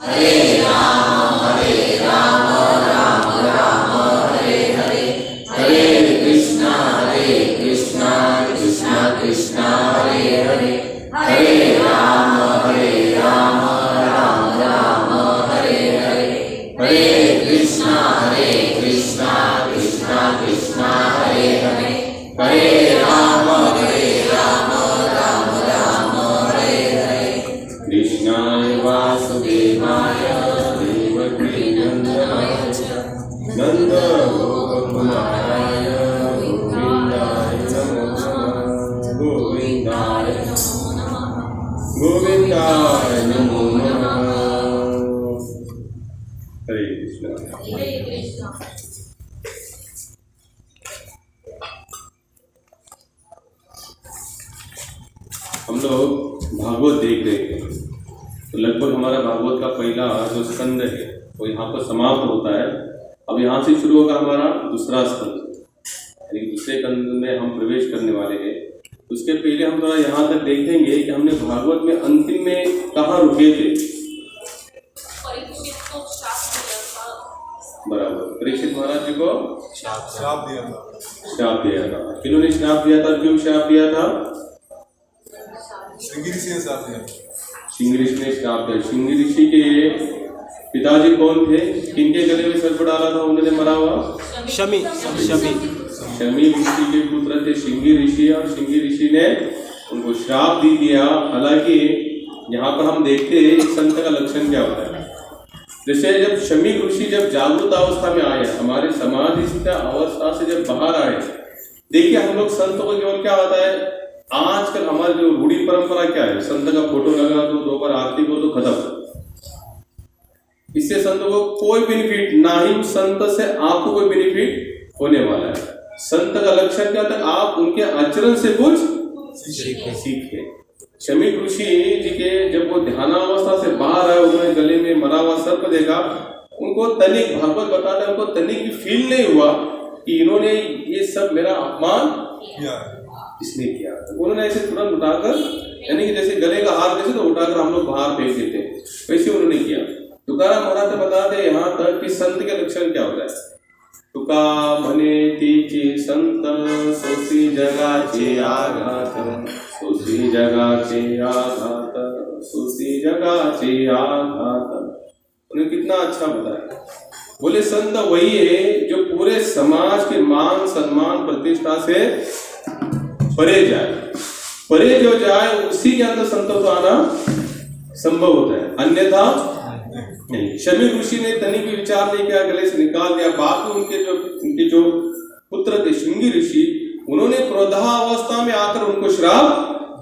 हरे राम राम राम हरे हरे, हरे कृष्णा कृष्णा कृष्णा हरे हरे, हरे राम राम राम हरे हरे, हरे कृष्णा कृष्णा कृष्णा हरे हरे, हरे राम राम राम हरे हरे। कृष्णाय वासुदेवाय देवकी नंदनाय च नंदगोपकुमाराय गोविंदाय नमो नमः, गोविंदाय नमो नमः। हरे कृष्णा। हम लोग भागवत देख रहे हैं, तो लगभग हमारा भागवत का पहला जो स्कंद है वो यहाँ पर समाप्त होता है। अब यहाँ से शुरू होगा हमारा दूसरा स्कंद, यानी दूसरे स्कंद में हम प्रवेश करने वाले हैं। उसके पहले हम थोड़ा यहाँ तक देखेंगे कि हमने भागवत में अंतिम में कहाँ रुके थे। बराबर, परीक्षित महाराज जी को श्राप दिया था। किन्होंने श्राप दिया था? क्यों श्राप दिया था? श्रृंगी ऋषि ने श्राप दिया। श्रृंगी ऋषि ने श्राप दिया। श्रृंगी ऋषि के पिताजी कौन थे? किनके गले में सर्प डाला था उन्होंने मरा हुआ? शमी ऋषि के पुत्र थे श्रृंगी ऋषि, और श्रृंगी ऋषि ने उनको श्राप दे दिया। हालांकि यहाँ पर हम देखते हैं एक संत का लक्षण क्या होता है। जैसे जब शमी ऋषि जब जागृत अवस्था में आए, हमारे समाधि अवस्था से जब बाहर आए, देखिए हम लोग संतों को केवल क्या होता है, आजकल हमारी जो रूढ़ी परंपरा क्या है, संत का फोटो लगा दो, 2 बार आरती को तो खत्म। इससे संत को कोई बेनिफिट, ना ही संत से आपको कोई बेनिफिट होने वाला है। संत का लक्षण क्या था? आप उनके आचरण से कुछ सीखे। शमी ऋषि जी के जब वो ध्यानावस्था से बाहर आए, उन्होंने गले में मरा हुआ सर्प देखा, उनको तनिक, भागवत बताता है, उनको तनिक भी फील नहीं हुआ कि इन्होंने ये सब मेरा अपमान इसने किया। उन्होंने ऐसे तुरंत उठाकर, यानी कि जैसे गले का हार जैसे तो उठाकर हम लोग बाहर फेंक देते हैं, वैसे उन्होंने किया। तुकाराम महाराज बताते यहाँ तक कि संत के लक्षण क्या होता है। तुका म्हणे तीची संत, सोसी जगाचे आघात, सोसी जगाचे आघात, सोसी जगाचे आघात। उन्हें कितना अच्छा बताया। बोले संत वही है जो पूरे समाज के मान सम्मान प्रतिष्ठा से परे जाए। परे जो जाए उसी के अंदर संतत्व आना संभव होता है, अन्यथा नहीं। शमी ऋषि ने तनिक भी विचार नहीं किया, गले से निकाल दिया। बाकी उनके जो पुत्र थे श्रृंगी ऋषि, उन्होंने क्रोधावस्था में आकर उनको श्राप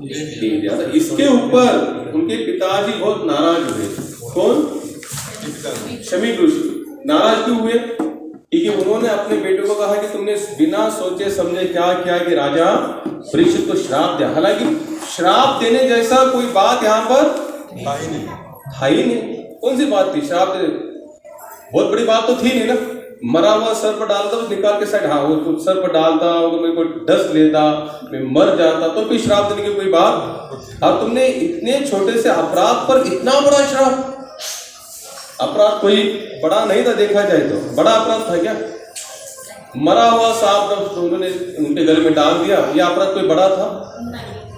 दे दिया था। इसके ऊपर उनके पिताजी बहुत नाराज हुए। कौन? शमी ऋषि। नाराज क्यों हुए? क्योंकि उन्होंने अपने बेटे को कहा कि तुमने बिना सोचे समझे क्या किया कि राजा परीक्षित को श्राप दिया। हालांकि श्राप देने जैसा कोई बात यहाँ पर था ही नहीं। कौन सी बात थी श्राप देने? बहुत बड़ी बात तो थी नहीं ना। मरा हुआ सर्प डालता, उस निकाल के साइड, हाँ वो सर्प डालता, अगर मेरे को डस लेता, मैं मर जाता, तो कोई श्राप देने की कोई बात। और तुमने इतने छोटे से अपराध पर इतना बड़ा श्राप। अपराध कोई बड़ा नहीं था, देखा जाए तो बड़ा अपराध था क्या? मरा हुआ सांप तो उन्होंने उनके गले में डाल दिया, यह अपराध कोई बड़ा था?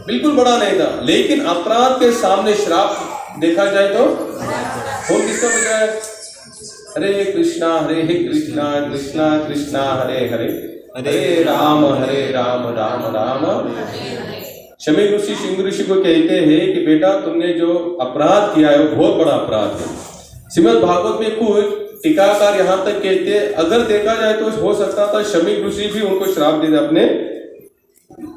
बिल्कुल बड़ा नहीं था। लेकिन अपराध के सामने श्राप देखा जाए तो और किसका बजाय? हरे कृष्णा कृष्णा कृष्णा हरे हरे, हरे राम राम राम। शमी ऋषि श्रृंगी ऋषि को कहते हैं कि बेटा तुमने जो अपराध किया है वो बहुत बड़ा अपराध है। श्रीमद् भागवत में कुछ टीकाकार यहाँ तक कहते हैं, अगर देखा जाए तो हो सकता था शमी ऋषि भी उनको श्राप दे दे अपने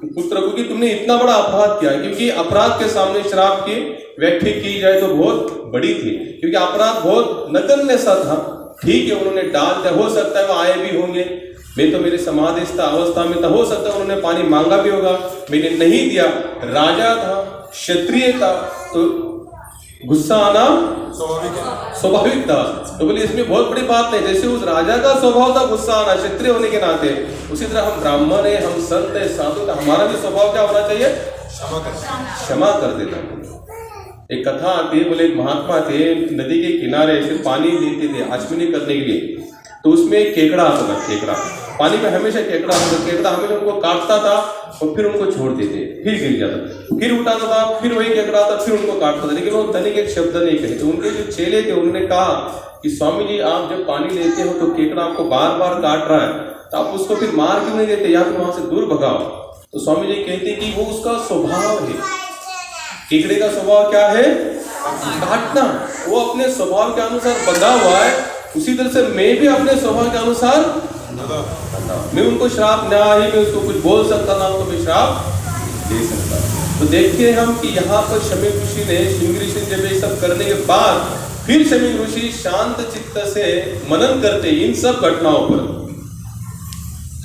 पुत्र को कि तुमने इतना बड़ा अपराध किया। क्योंकि अपराध के सामने श्राप की व्याख्या की जाए तो बहुत बड़ी थी, क्योंकि अपराध बहुत नगण्य सा था। ठीक है, उन्होंने डाल दिया, हो सकता है वो आए भी होंगे, मैं तो मेरे समाधिस्थ अवस्था में था, हो सकता है उन्होंने पानी मांगा भी होगा, मैंने नहीं दिया। राजा था, क्षत्रिय था, तो गुस्सा आना स्वाभाविक था। तो बोले इसमें बहुत बड़ी बात नहीं। जैसे उस राजा का स्वभाव था गुस्सा आना क्षत्रिय होने के नाते, उसी तरह हम ब्राह्मण है, हम संत है, साधु, तो हमारा भी स्वभाव क्या होना चाहिए? क्षमा कर देना। एक कथा आती है, बोले एक महात्मा थे, नदी के किनारे से पानी लेते थे आचमनी करने के लिए। तो उसमें एक केकड़ा आता था, केकड़ा पानी में हमेशा केकड़ा आता था। केकड़ा हमेशा उनको काटता था और फिर उनको छोड़ देते, फिर गिर जाता, फिर उठाता था, फिर वही केकड़ा आता, फिर उनको काटता था, लेकिन वो तनिक एक शब्द नहीं कहे। तो उनके जो चेले थे उन्होंने कहा कि स्वामी जी, आप जब पानी लेते हो तो केकड़ा आपको बार बार काट रहा है, तो आप उसको फिर मार क्यों नहीं देते, या फिर वहां से दूर भगाओ। तो स्वामी जी कहते कि वो उसका स्वभाव है। केकड़े का स्वभाव क्या है? काटना। वो अपने स्वभाव के अनुसार बंधा हुआ है, उसी तरह से मैं भी अपने स्वभाव के अनुसार बंधा। मैं उनको श्राप ना ही मैं उसको कुछ बोल सकता, ना तो मैं श्राप दे सकता। तो देखते हैं हम कि यहाँ पर शमीक ऋषि ने, श्रृंगी ऋषि ने जब ये सब करने के बाद फिर शमीक ऋषि शांत चित्त से मनन करते इन सब घटनाओं पर।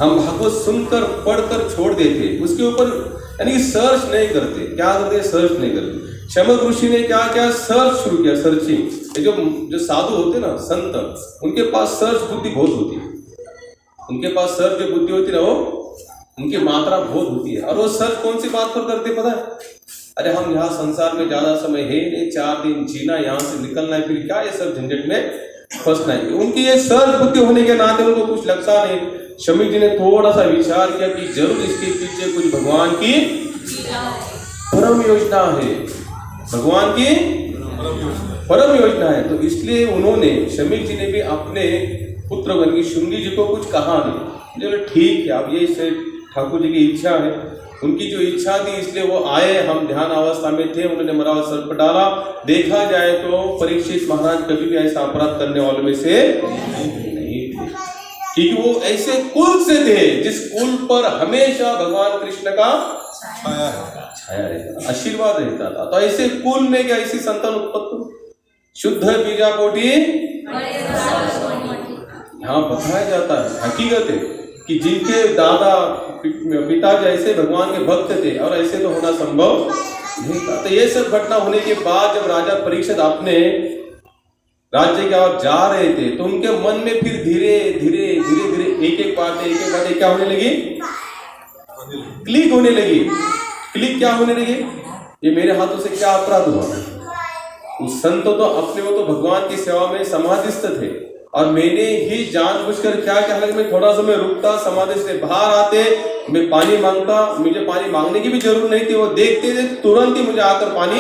हम भागवत सुनकर पढ़कर छोड़ देते, उसके ऊपर यानी कि सर्च नहीं करते। क्या करते? सर्च नहीं करते। शमीक ऋषि ने क्या क्या सर्च शुरू किया, सर्चिंग। जो साधु होते ना, संत, उनके पास सर्च बुद्धि बहुत होती है। उनके पास सर्च जो बुद्धि होती है ना, वो उनकी मात्रा बहुत होती है। और वो सर्च कौन सी बात पर करते पता है? अरे हम यहाँ संसार में ज्यादा समय है नहीं, 4 दिन जीना, यहाँ से निकलना है, फिर क्या ये सब झंझट में फंसना है। उनकी ये सर्च बुद्धि होने के नाते उनको कुछ लगता नहीं। शमीक जी ने थोड़ा सा विचार किया कि जरूर इसके पीछे कुछ भगवान की परम योजना है, भगवान की परम योजना है। तो इसलिए उन्होंने, शमीक जी ने भी अपने पुत्रगण की श्रृंगी जी को कुछ कहा नहीं। चलो ठीक है, अब ये ठाकुर जी की इच्छा है, उनकी जो इच्छा थी, इसलिए वो आए। हम ध्यान अवस्था में थे, उन्होंने मरा सर्प डाला। देखा जाए तो परीक्षित महाराज कभी भी ऐसा अपराध करने वालों में से नहीं थे, क्योंकि वो ऐसे कुल से थे जिस कुल पर हमेशा भगवान कृष्ण का छाया रहता, आशीर्वाद रहता था। तो ऐसे कुल में क्या ऐसी संतान उत्पत्ति, शुद्ध बीजा कोटि यहाँ बताया जाता है। हकीकत है कि जिनके दादा पिता जैसे भगवान के भक्त थे, और ऐसे तो होना संभव नहीं था। तो ये सब घटना होने के बाद जब राजा परीक्षित अपने राज्य की ओर जा रहे थे, तो उनके मन में फिर धीरे धीरे धीरे धीरे एक एक बात क्या होने लगी, क्लिक होने लगी। क्लिक क्या होने लगी? ये मेरे हाथों से क्या अपराध हुआ? उस संत तो अपने वो तो भगवान की सेवा में समाधिस्थ थे, और मैंने ही जानबूझकर क्या क्या लगा, मैं थोड़ा समय रुकता, समाधि से बाहर आते, मैं पानी मांगता, मुझे पानी मांगने की भी जरूरत नहीं थी, वो देखते थे तुरंत ही मुझे आकर पानी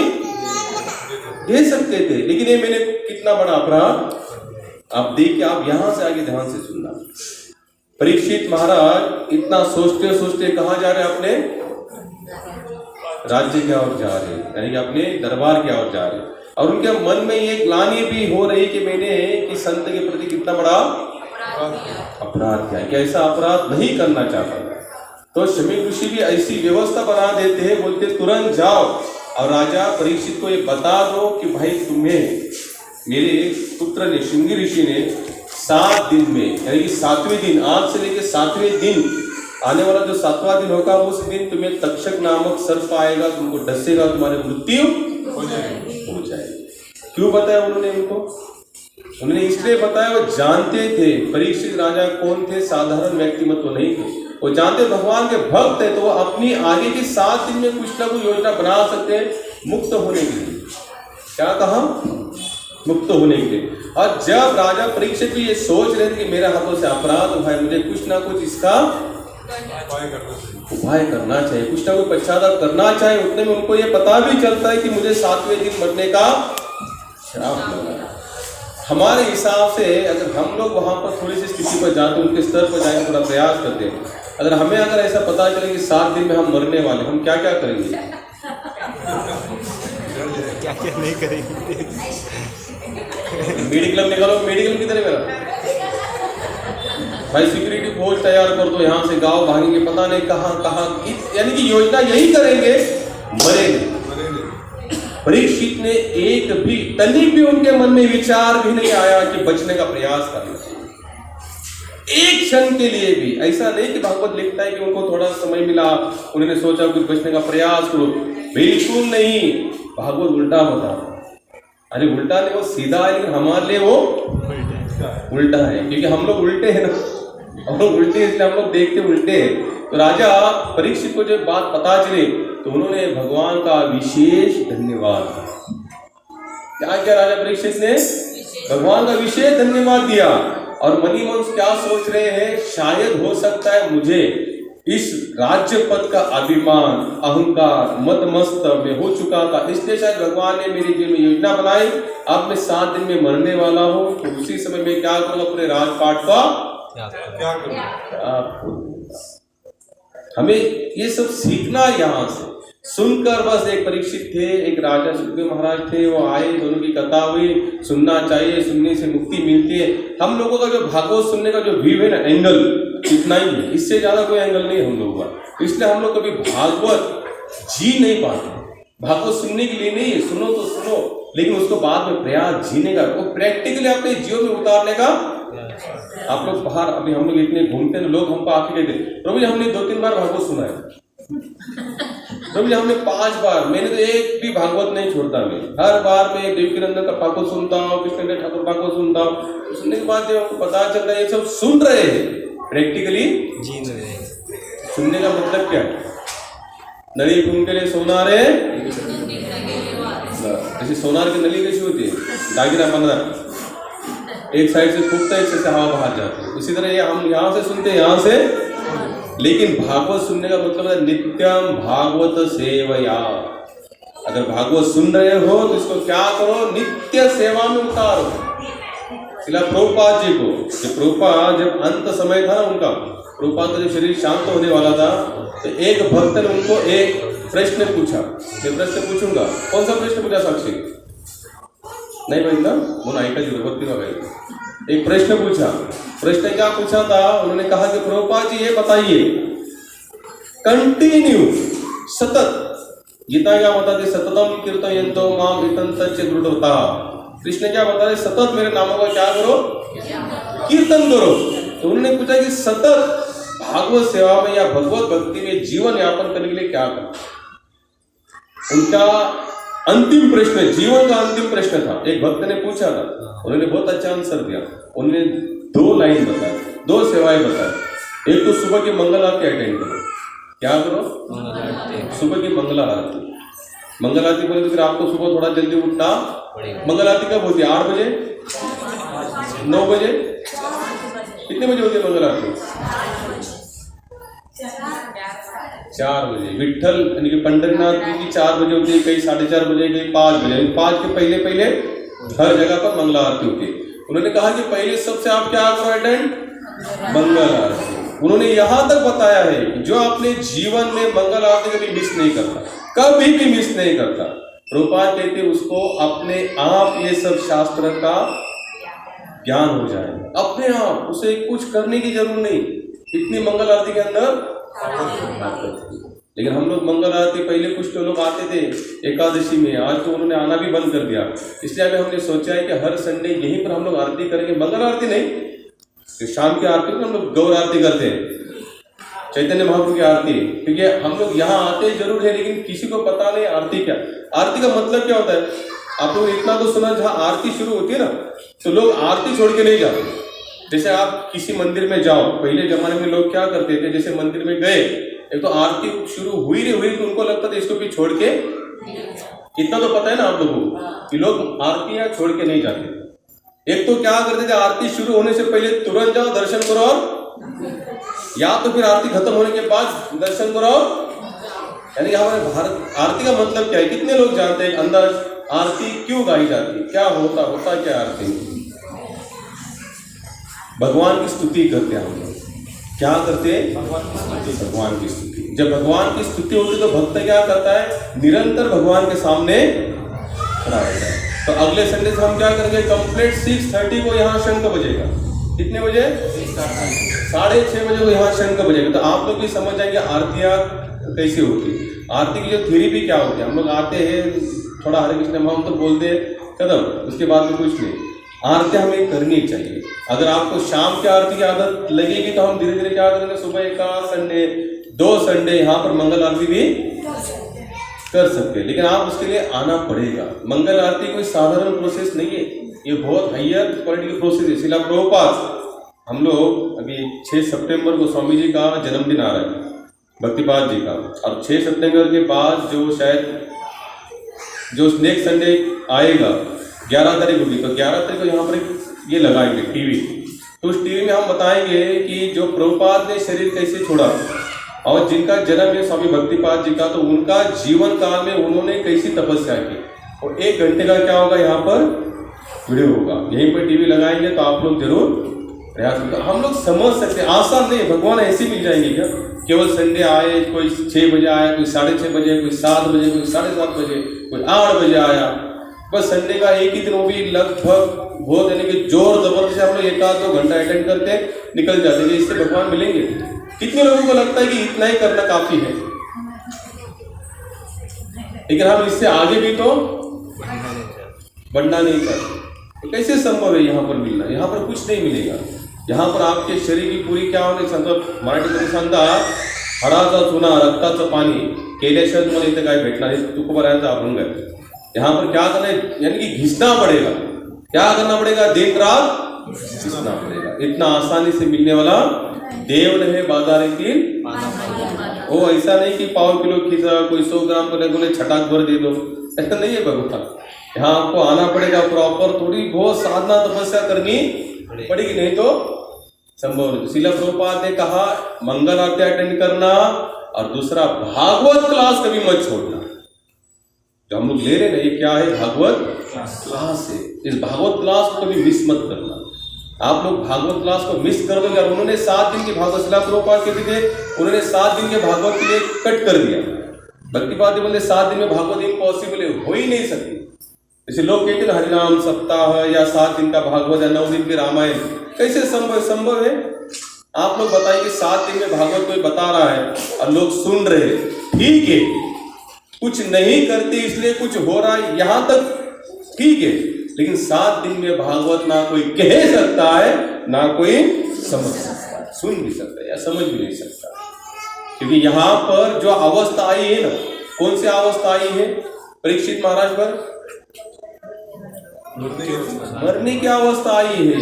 दे सकते थे। लेकिन ये मैंने कितना बड़ा अपराध। आप देखिए, आप यहां से आगे ध्यान से सुनना। परीक्षित महाराज इतना सोचते सोचते कहाँ जा रहे हैं? अपने राज्य की ओर जा रहे हैं, यानी कि अपने दरबार की ओर जा रहे हैं। और उनके मन में ये ग्लानि भी हो रही कि मैंने कि संत के प्रति कितना बड़ा अपराध किया, कि ऐसा अपराध नहीं करना चाहता। तो शमीक ऋषि भी ऐसी व्यवस्था बना देते हैं, बोलते तुरंत जाओ और राजा परीक्षित को ये बता दो कि भाई तुम्हें मेरे पुत्र ने, श्रृंगी ऋषि ने 7 दिन में, यानी कि 7वें दिन, आज से लेकर 7वें दिन, आने वाला जो 7वां दिन होगा, उस दिन तुम्हें तक्षक नामक सर्प आएगा, तुमको डसेगा, तुम्हारी मृत्यु हो जाएगी। क्यों बताया उन्होंने उनको? उन्होंने इसलिए बताया, वो जानते थे परीक्षित राजा कौन थे, साधारण व्यक्तिमत्व तो नहीं थे। वो जानते भगवान के भक्त है, तो वो अपनी आगे की 7 दिन में कुछ ना कुछ योजना बना सकते हैं मुक्त होने के लिए। क्या कहा? मुक्त होने के लिए। और जब राजा परीक्षित भी ये सोच रहे थे कि मेरे हाथों से अपराध हुआ है, मुझे कुछ ना कुछ इसका उपाय करना चाहिए, कुछ ना कुछ पश्चाताप करना चाहिए, उतने में उनको ये पता भी चलता है कि मुझे 7वें दिन मरने का श्राप लगा। हमारे हिसाब से अगर हम लोग वहां पर थोड़ी सी स्थिति पर जाते, उनके स्तर पर जाने का थोड़ा प्रयास करते हैं, अगर हमें अगर ऐसा पता चले कि 7 दिन में हम मरने वाले, हम क्या क्या करेंगे? क्या क्या नहीं करेंगे? मेडिक्लेम निकालो। मेडिक्लेम किधर है मेरा? भाई सिक्योरिटी फोर्स तैयार कर दो, यहाँ से गांव भागेंगे, पता नहीं कहाँ कहाँ, यानी कि योजना यही करेंगे, मरेंगे। परीक्षित ने एक भी तनिक भी उनके मन में विचार भी नहीं आया कि बचने का प्रयास करना चाहिए, एक क्षण के लिए भी। ऐसा नहीं कि भागवत लिखता है कि उनको थोड़ा समय मिला, उन्होंने सोचा कुछ बचने का प्रयास करो, बिल्कुल नहीं। भागवत उल्टा होता, अरे उल्टा नहीं, वो सीधा है, लेकिन हमारे लिए वो उल्टा है, क्योंकि हम लोग उल्टे हैं ना, हम लोग उल्टे, इसलिए हम लोग देखते उल्टे हैं। तो राजा परीक्षित को जब बात पता चली, तो उन्होंने भगवान का विशेष धन्यवाद क्या क्या राजा परीक्षित ने भगवान का विशेष धन्यवाद दिया। और मनी मन क्या सोच रहे हैं, शायद हो सकता है मुझे इस राज्य पद का अभिमान अहंकार मत मस्त में हो चुका था, इसलिए शायद भगवान ने मेरे जीवन में योजना बनाई, अब मैं 7 दिन में मरने वाला हूँ, तो उसी समय मैं क्या करूँ, अपने राजपाट का क्या करूँ। हमें ये सब सीखना यहाँ से। सुनकर बस एक परीक्षित थे, एक राजा सुखदेव महाराज थे, वो आए, दोनों की कथा हुई, सुनना चाहिए, सुनने से मुक्ति मिलती है। हम लोगों का जो भागवत सुनने का जो व्यू है ना, एंगल इतना ही है, इससे ज्यादा कोई एंगल नहीं हम लोगों का। इसलिए हम लोग कभी भागवत जी नहीं पाते। भागवत सुनने के लिए नहीं है, सुनो तो सुनो, लेकिन उसको बाद में प्रयास जीने का, वो प्रैक्टिकली अपने जीवन में उतारने का। आप लोग बाहर, अभी हम लोग इतने घूमते हैं, लोग हमको आके कहते प्रभु जी हमने 2-3 बार भागवत सुना है, प्रभु जी हमने 5 बार, मैंने तो एक भी भागवत नहीं छोड़ता। मैं हर बार मैं देवकीनंदन का भागवत सुनता हूँ, कृष्ण ठाकुर भागवत सुनता हूँ। सुनने के बाद जब हमको पता चलता है ये सब सुन रहे हैं, प्रैक्टिकली जी रहे हैं। सुनने का मतलब क्या है, नली घूम के लिए सोनार है, जैसे सोनार की नली कैसी होती है, दागिरा बंधा, एक साइड से फूकता है, एक साइड से हवा बाहर जाती है, उसी तरह ये हम यहाँ से सुनते हैं, यहाँ से। लेकिन भागवत सुनने का मतलब है नित्यम भागवत सेवया। अगर भागवत सुन रहे हो तो इसको क्या करो, नित्य सेवा में उतारो। शिला प्रभुपाद जी को, जब प्रभुपाद जब अंत समय था उनका, प्रभुपाद का जब शरीर शांत होने वाला था, तो एक भक्त ने उनको एक प्रश्न पूछा। मैं प्रश्न पूछूंगा, कौन सा प्रश्न पूछा साक्षी? नहीं बंदा वो ऐका जरूरत नहीं। एक प्रश्न पूछा। प्रश्न क्या पूछा था? उन्होंने कहा कि प्रभुपाद जी ये बताइए, कंटिन्यू सतत, गीता क्या बताती, सततम कीर्तयन्तो माम इतंतच्च दृढ़ता। कृष्ण क्या बता रहे, सतत मेरे नामों का क्या करो, कीर्तन करो। तो उन्होंने पूछा कि सतत भागवत सेवा में या भगवत भक्ति में जीवन यापन करने के लिए क्या करें। उनका अंतिम प्रश्न, जीवन का अंतिम प्रश्न था। एक भक्त ने पूछा था, उन्होंने बहुत अच्छा आंसर दिया। उन्होंने 2 लाइन बताई, 2 सेवाएं बताई। एक तो सुबह की मंगल आरती अटेंड करो। क्या करो? सुबह की मंगल आरती। मंगल आरती बोले तो फिर आपको सुबह थोड़ा जल्दी उठना। मंगल आरती कब होती है? 8 बजे, 9 बजे, कितने बजे होती है मंगल आरती? 4 बजे। विठ्ठल यानी कि पंढरीनाथ जी की 4 बजे होती है, कहीं 4:30 बजे, कहीं 5 बजे। 5 के पहले पहले हर जगह पर मंगल आरती होती है। उन्होंने कहा कि पहले सबसे आप क्या करो, अटेंड मंगल आरती। उन्होंने यहाँ तक बताया है कि जो अपने जीवन में मंगल आरती कभी मिस नहीं करता, कभी भी मिस नहीं करता, प्रभुपाद कहते उसको अपने आप ये सब शास्त्र का ज्ञान हो जाए, अपने आप, उसे कुछ करने की जरूरत नहीं। इतनी मंगल आरती के अंदर। लेकिन हम लोग मंगल आरती, पहले कुछ तो लोग आते थे एकादशी में, आज तो उन्होंने आना भी बंद कर दिया। इसलिए अभी हमने सोचा है कि हर संडे यहीं पर हम लोग आरती करेंगे। मंगल आरती नहीं, तो शाम की आरती में हम लोग गौर आरती करते हैं, चैतन्य महाप्रभु की आरती। क्योंकि हम लोग यहाँ आते जरूर है, लेकिन किसी को पता नहीं आरती क्या, आरती का मतलब क्या होता है। आप लोग इतना तो सुना, जहाँ आरती शुरू होती है ना, तो लोग आरती छोड़ के नहीं जाते। जैसे आप किसी मंदिर में जाओ, पहले जमाने में लोग क्या करते थे, जैसे मंदिर में गए, एक तो आरती शुरू हुई नहीं हुई तो उनको लगता था इसको भी छोड़ के, इतना तो पता है ना आप लोगों को कि लोग आरतियां छोड़ के नहीं जाते। एक तो क्या करते थे, आरती शुरू होने से पहले तुरंत जाओ दर्शन करो, या तो फिर आरती खत्म होने के बाद दर्शन करो। यानी हमारे भारत आरती का मतलब क्या है, कितने लोग जानते हैं अंदर आरती क्यों गाई जाती है, क्या होता क्या आरती? भगवान की स्तुति करते हैं हम लोग। क्या करते हैं? भगवान की स्तुति। जब भगवान की स्तुति होती है तो भक्त क्या करता है, निरंतर भगवान के सामने खड़ा रहता है। तो अगले संडे से हम क्या करेंगे, कंप्लीट 6:30 को यहाँ शंख बजेगा। कितने बजे? 6:30 बजे को यहाँ शंख बजेगा। तो आप लोग भी समझ जाएंगे आरतियाँ कैसे होती है, आरती की जो थ्योरी भी क्या होती है। हम लोग आते हैं, थोड़ा हरे कृष्ण हम तो बोलते हैं, खत्म, उसके बाद में कुछ नहीं। आरती हमें करनी चाहिए। अगर आपको शाम की आरती की आदत लगेगी तो हम धीरे धीरे क्या करेंगे, सुबह का संडे, 2 संडे यहाँ पर मंगल आरती भी कर सकते हैं। लेकिन आप उसके लिए आना पड़ेगा। मंगल आरती कोई साधारण प्रोसेस नहीं है, ये बहुत हायर क्वालिटी की प्रोसेस है। शिला प्रभुपाद, हम लोग अभी 6 सितंबर को स्वामी जी का जन्मदिन आ रहा है, भक्तिपाद जी का। अब 6 सितंबर के बाद जो शायद जो नेक्स्ट संडे आएगा 11 तारीख होगी, तो 11 तारीख को यहाँ पर ये लगाएंगे टीवी। तो उस टीवी में हम बताएंगे कि जो प्रभुपाद ने शरीर कैसे छोड़ा और जिनका जन्म है स्वामी भक्तिपाद जी का, तो उनका जीवन काल में उन्होंने कैसी तपस्या की। और 1 घंटे का क्या होगा यहाँ पर वीडियो होगा, यहीं पर टीवी लगाएंगे तो आप लोग जरूर प्रयास करें। हम लोग समझ सकते हैं, आसान नहीं, भगवान ऐसे मिल जाएंगे क्या? केवल संडे आए, कोई 6 बजे आया, कोई 6:30 बजे, कोई 7 बजे, कोई 7:30 बजे, कोई 8 बजे आया, बस संडे का एक ही दिन, वो भी लगभग बहुत यानी कि जोर जबरदस्ती हम लोग 1-2 घंटा अटेंड करते निकल जाते हैं। इससे भगवान मिलेंगे? कितने लोगों को लगता है कि इतना ही करना काफी है, लेकिन हम इससे आगे भी तो बढ़ना नहीं चाहते। तो कैसे संभव है यहाँ पर मिलना? यहाँ पर कुछ नहीं मिलेगा। यहाँ पर आपके शरीर की पूरी क्या होणे सांगतो मराठीमध्ये सांगतात, हाडाचा चुना रक्ताचं पाणी केल्याशिवाय तुम्हाला इथे काय भेटणार नाही, तुकोबारायांचा अभंग है। यहाँ पर क्या करना है, यानी कि घिसना पड़ेगा। क्या करना पड़ेगा? दिन रात घिसना पड़ेगा। इतना आसानी से मिलने वाला देव नहीं बाजारातील, वो ऐसा नहीं कि पाव किलो खींचा, कोई 100 ग्राम को बोले छटाक भर दे दो, ऐसा नहीं है भगवान। यहाँ आपको आना पड़ेगा प्रॉपर, थोड़ी बहुत साधना तपस्या करनी पड़ेगी, नहीं तो संभव नहीं। शिला प्रभुपाद ने कहा मंगल आरती अटेंड करना, और दूसरा भागवत क्लास कभी मत छोड़ना। जो हम लोग ले रहे हैं ना, ये क्या है? भागवत क्लास है। इस भागवत क्लास को कभी मिस मत करना। आप लोग भागवत क्लास को मिस कर दोगे। और उन्होंने 7 दिन की भागवत, शिला प्रभुपाद कहते थे, उन्होंने 7 दिन के भागवत के लिए कट कर दिया। भक्तिपाद जी बोले 7 दिन में भागवत इम्पॉसिबल है, हो ही नहीं सकती। जैसे लोग कहते हैं हरिनाम सप्ताह या 7 दिन का भागवत या 9 दिन की रामायण, कैसे संभव है? आप लोग बताइए कि 7 दिन में भागवत कोई बता रहा है और लोग सुन रहे, ठीक है, कुछ नहीं करते इसलिए कुछ हो रहा है, यहां तक ठीक है, लेकिन 7 दिन में भागवत ना कोई कह सकता है, ना कोई समझ सकता है, सुन भी सकता है या समझ भी नहीं सकता। क्योंकि यहां पर जो अवस्था आई है ना, कौन सी अवस्था आई है परीक्षित महाराज पर? मरने की अवस्था आई है।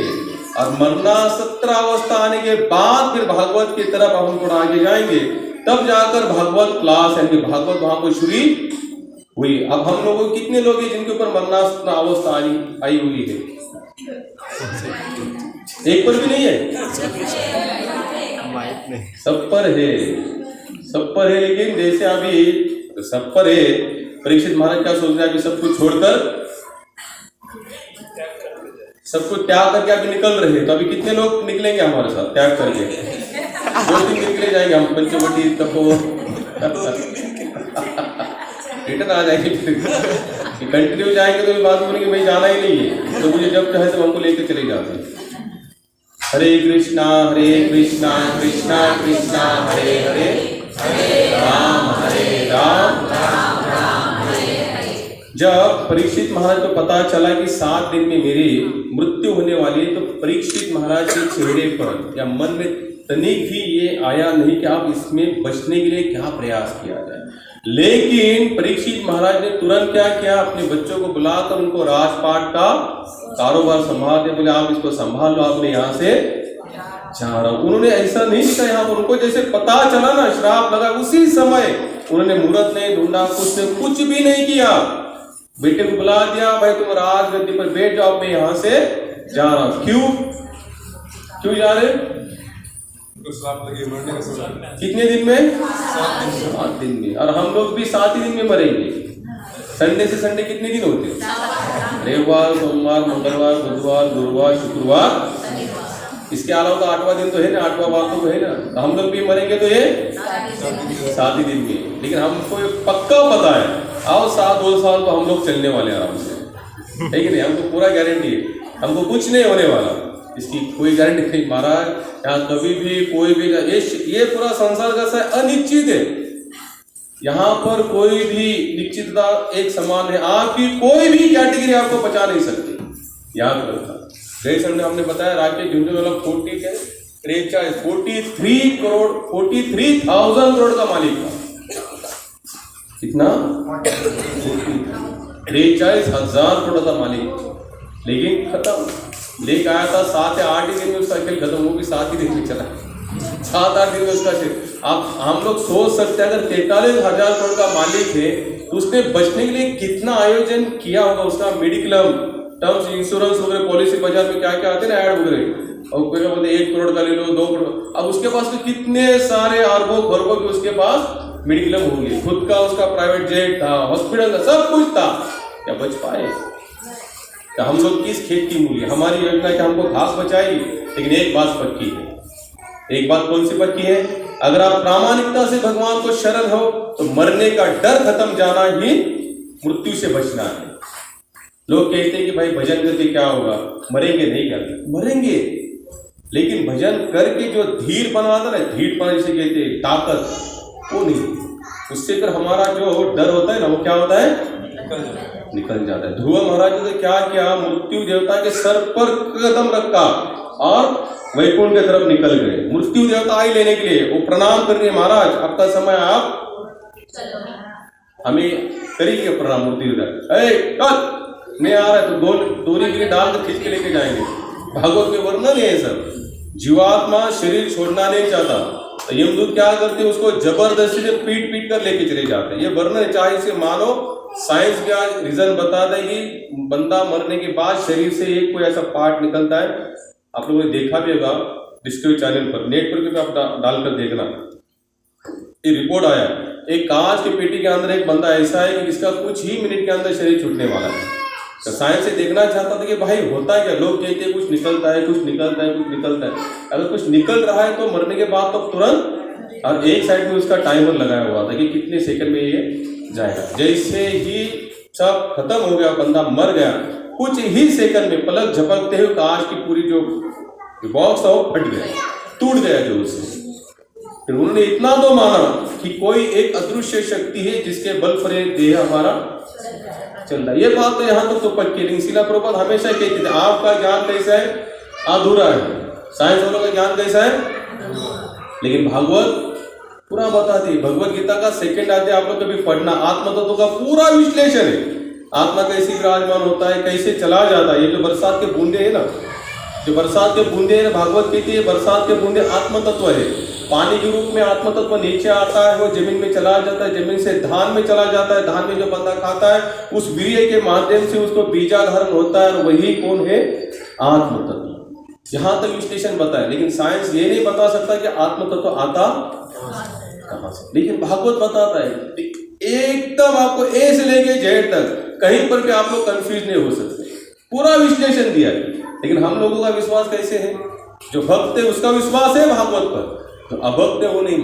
और मरना 17 अवस्था आने के बाद फिर भागवत की तरफ हम थोड़ा आगे जाएंगे, तब जाकर भागवत क्लास यानी भागवत वहां पर शुरू हुई। अब हम लोगों कितने लोग हैं जिनके ऊपर मरना अवस्था आई हुई है? एक पर भी नहीं है, सब पर है, सब पर है। लेकिन जैसे अभी सब पर है, परीक्षित महाराज क्या सोच रहे हैं? अभी सब कुछ छोड़कर, सब कुछ त्याग करके अभी निकल रहे हैं। तो अभी कितने लोग निकलेंगे हमारे साथ त्याग करके? 2 दिन निकले जाएंगे हम, पंचवटी तपो रिटर्न आ जाएंगे। कंटिन्यू जाएंगे तो बात बोलेंगे भाई जाना ही नहीं है, तो मुझे जब चाहे तो हमको लेकर चले जाते हैं। हरे कृष्णा कृष्णा कृष्णा हरे हरे, हरे राम जब परीक्षित महाराज को पता चला कि 7 दिन में मेरी मृत्यु होने वाली है, तो परीक्षित महाराज के चेहरे पर या मन में तनिक भी ये आया नहीं कि आप इसमें बचने के लिए क्या प्रयास किया जाए। लेकिन परीक्षित महाराज ने तुरंत क्या किया? अपने बच्चों को बुलाकर उनको राजपाट का कारोबार संभाल दिया। बोले आप इसको संभाल लो, आप मैं यहाँ से जा रहा हूँ। उन्होंने ऐसा नहीं लिखा यहाँ पर, उनको जैसे पता चला ना श्राप लगा, उसी समय उन्होंने मुहूर्त नहीं ढूंढा, कुछ भी नहीं किया। बेटे को बुला दिया, भाई तुम राज गद्दी पर बैठ जाओ, मैं यहाँ से जा रहा हूँ। क्यों जा रहे? कितने दिन में? 7 दिन में। और हम लोग भी 7 ही दिन में मरेंगे। संडे से संडे कितने दिन होते हैं? रविवार, सोमवार, मंगलवार, बुधवार, गुरुवार, शुक्रवार, इसके अलावा तो 8वां दिन तो है ना, 8वां वार तो है ना। तो हम लोग भी मरेंगे तो ये 7 ही दिन में। लेकिन हमको पक्का पता है, आओ 7-2 साल तो हम लोग चलने वाले हैं आराम से, है कि नहीं? हमको पूरा गारंटी है, हमको कुछ नहीं होने वाला, इसकी कोई गारंटी नहीं। महाराज यहाँ कभी भी कोई भी ये पूरा संसार कैसा है? अनिश्चित है। यहाँ पर कोई भी निश्चितता एक समान है, आपकी कोई भी कैटेगरी आपको बचा नहीं सकती। याद रखना, जैसे हमने बताया राकेश झुंझुनवाला 43,000 करोड़ का मालिक था। कितना? 43,000 करोड़ का मालिक, लेकिन खत्म। लेके आया था 7 या 8 ही दिन में उसका खेल खत्म, वो भी 7 ही दिन में चला, 7-8 दिन में उसका खेल। आप हम लोग सोच सकते हैं, अगर 43,000 करोड़ का मालिक है तो उसने बचने के लिए कितना आयोजन किया होगा, उसका मेडिक्लेम टर्म्स इंश्योरेंस वगैरह पॉलिसी बाजार में क्या क्या आते हैं ना, ऐड वगैरह, और कोई बोलते 1 करोड़ का ले लो, 2 करोड़। अब उसके पास तो कितने सारे अरबों खरबों के उसके पास मेडिक्लेम होंगे, खुद का उसका प्राइवेट जेट था, हॉस्पिटल था, सब कुछ था, क्या बच पाए? क्या हम लोग किस खेत की मूली? हमारी योजना कि हमको घास बचाएगी, लेकिन एक बात पक्की है। एक बात कौन सी पक्की है? अगर आप प्रामाणिकता से भगवान को शरण हो तो मरने का डर खत्म, जाना ही मृत्यु से बचना है। लोग कहते हैं कि भाई भजन करके क्या होगा, मरेंगे नहीं, क्या मरेंगे, लेकिन भजन करके जो धीर बनाता है, धीरपना जिसे कहते हैं, ताकत, वो नहीं। उससे फिर हमारा जो डर होता है ना, वो क्या होता है? निकल जाता है। ध्रुव महाराज ने क्या किया, मृत्यु देवता के सर पर कदम रखा और वैकुंठ की तरफ निकल गए। मृत्यु देवता आई लेने के लिए, वो प्रणाम कर रहे, महाराज आपका समय, आप हमें करेंगे प्रणाम। मृत्यु देवता मैं आ रहा है तो डोरी के लिए डाल कर खींच के लेके जाएंगे। भागवत में वर्णन है सब। जीवात्मा शरीर छोड़ना नहीं चाहता तो यमदूत क्या करते हैं, उसको जबरदस्ती से पीट पीट कर लेके चले जाते हैं। ये वर्णन है, चाहे इसे मानो साइंस भी आज रीजन बता देगी, बंदा मरने के बाद शरीर से एक कोई ऐसा पार्ट निकलता है। आप लोगों ने देखा भी होगा डिस्कवरी चैनल पर, नेट पर भी आप डालकर देखना। ये रिपोर्ट आया, एक कांच की पेटी के अंदर एक बंदा ऐसा है कि जिसका कुछ ही मिनट के अंदर शरीर छूटने वाला है। तो साइंस से देखना चाहता था कि भाई होता है क्या। लोग कहते हैं कुछ निकलता है, कुछ निकलता है, कुछ निकलता है। अगर कुछ निकल रहा है तो मरने के बाद तो तुरंत, और एक साइड में उसका टाइमर लगाया हुआ था कि कितने सेकंड में ये जाएगा। जैसे ही सब खत्म हो गया, बंदा मर गया, कुछ ही सेकंड में पलक झपकते हुए कांच की पूरी जो बॉक्स था वो फट गया, टूट गया जो उससे। फिर उन्होंने इतना तो माना कि कोई एक अदृश्य शक्ति है जिसके बल पर ये देह हमारा चल रहा है। ये बात तो यहाँ तक तो पक्की, लेकिन शिला प्रभुपाद हमेशा कहते थे आपका ज्ञान कैसा है, अधूरा है। साइंस वालों का ज्ञान कैसा है, लेकिन भागवत पूरा बताती है। भगवत गीता का 2nd अध्याय आप लोग कभी पढ़ना, आत्म तत्व का पूरा विश्लेषण है। आत्मा कैसे विराजमान होता है, कैसे चला जाता है। ये जो बरसात के बूंदे है ना, जो बरसात के बूंदे है, भागवत कहती है बरसात के बूंदे आत्म तत्व है। पानी के रूप में आत्म तत्व नीचे आता है, वो जमीन में चला जाता है, जमीन से धान में चला जाता है, धान में जो बंदा खाता है उस वीर्य के माध्यम से उसको बीजाधारण होता है, और वही कौन है, आत्म तत्व। यहाँ तक विश्लेषण बताया, लेकिन साइंस ये नहीं बता सकता कि आत्म तत्व आता कहां से। लेकिन भागवत बताता है एकदम, आपको ए से लेके जेड तक कहीं पर भी आप लोग कंफ्यूज नहीं हो सकते, पूरा विश्लेषण दिया है। लेकिन हम लोगों का विश्वास कैसे है, जो भक्त है उसका विश्वास है भागवत पर, तो अभक्त है वो नहीं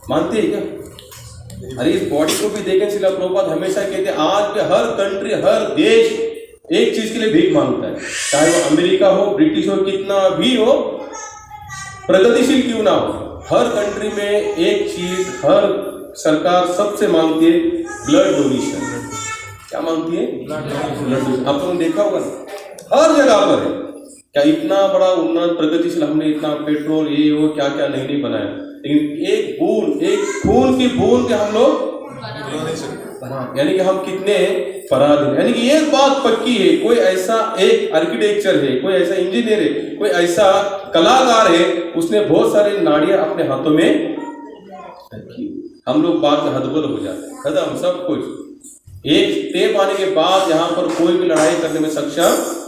मानते हैं क्या। अरे इस बॉडी को भी देखें, शिला प्रभुपाद हमेशा कहते हैं आज के हर कंट्री, हर देश एक चीज के लिए भीख मांगता है, चाहे वो अमेरिका हो, ब्रिटिश हो, कितना भी हो, प्रगतिशील क्यों ना हो, हर कंट्री में एक चीज हर सरकार सबसे मांगती है, ब्लड डोनेशन। क्या मांगती है, ब्लड डोनेशन। आप लोगों ने देखा होगा हर जगह पर है। क्या इतना बड़ा उन्नत प्रगतिशील, हमने इतना पेट्रोल ये वो क्या क्या नहीं बनाया, लेकिन एक बूंद, एक खून की बूंद के हम लोग, यानी कि हम कितने पराधीन। यानी कि एक बात पक्की है, कोई ऐसा एक आर्किटेक्चर है, कोई ऐसा इंजीनियर है, कोई ऐसा कलाकार है, उसने बहुत सारे नाड़ियां अपने हाथों में रखी। हम लोग बाद में हदबल हो जाते हैं, खत्म सब कुछ। एक टेप आने के बाद यहाँ पर कोई भी लड़ाई करने में सक्षम।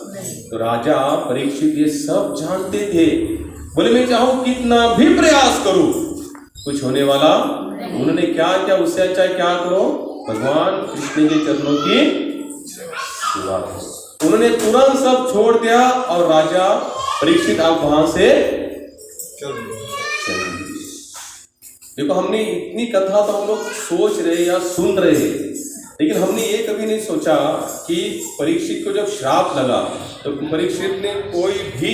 तो राजा परीक्षित ये सब जानते थे, बोले मैं चाहूं कितना भी प्रयास करूं कुछ होने वाला। उन्होंने क्या क्या, उससे अच्छा क्या करो, भगवान कृष्ण के चरणों की सेवा करो। उन्होंने तुरंत सब छोड़ दिया और राजा परीक्षित आप वहां से देखो, हमने इतनी कथा तो हम लोग सोच रहे या सुन रहे हैं, लेकिन हमने ये कभी नहीं सोचा कि परीक्षित को जब श्राप लगा तो परीक्षित ने कोई भी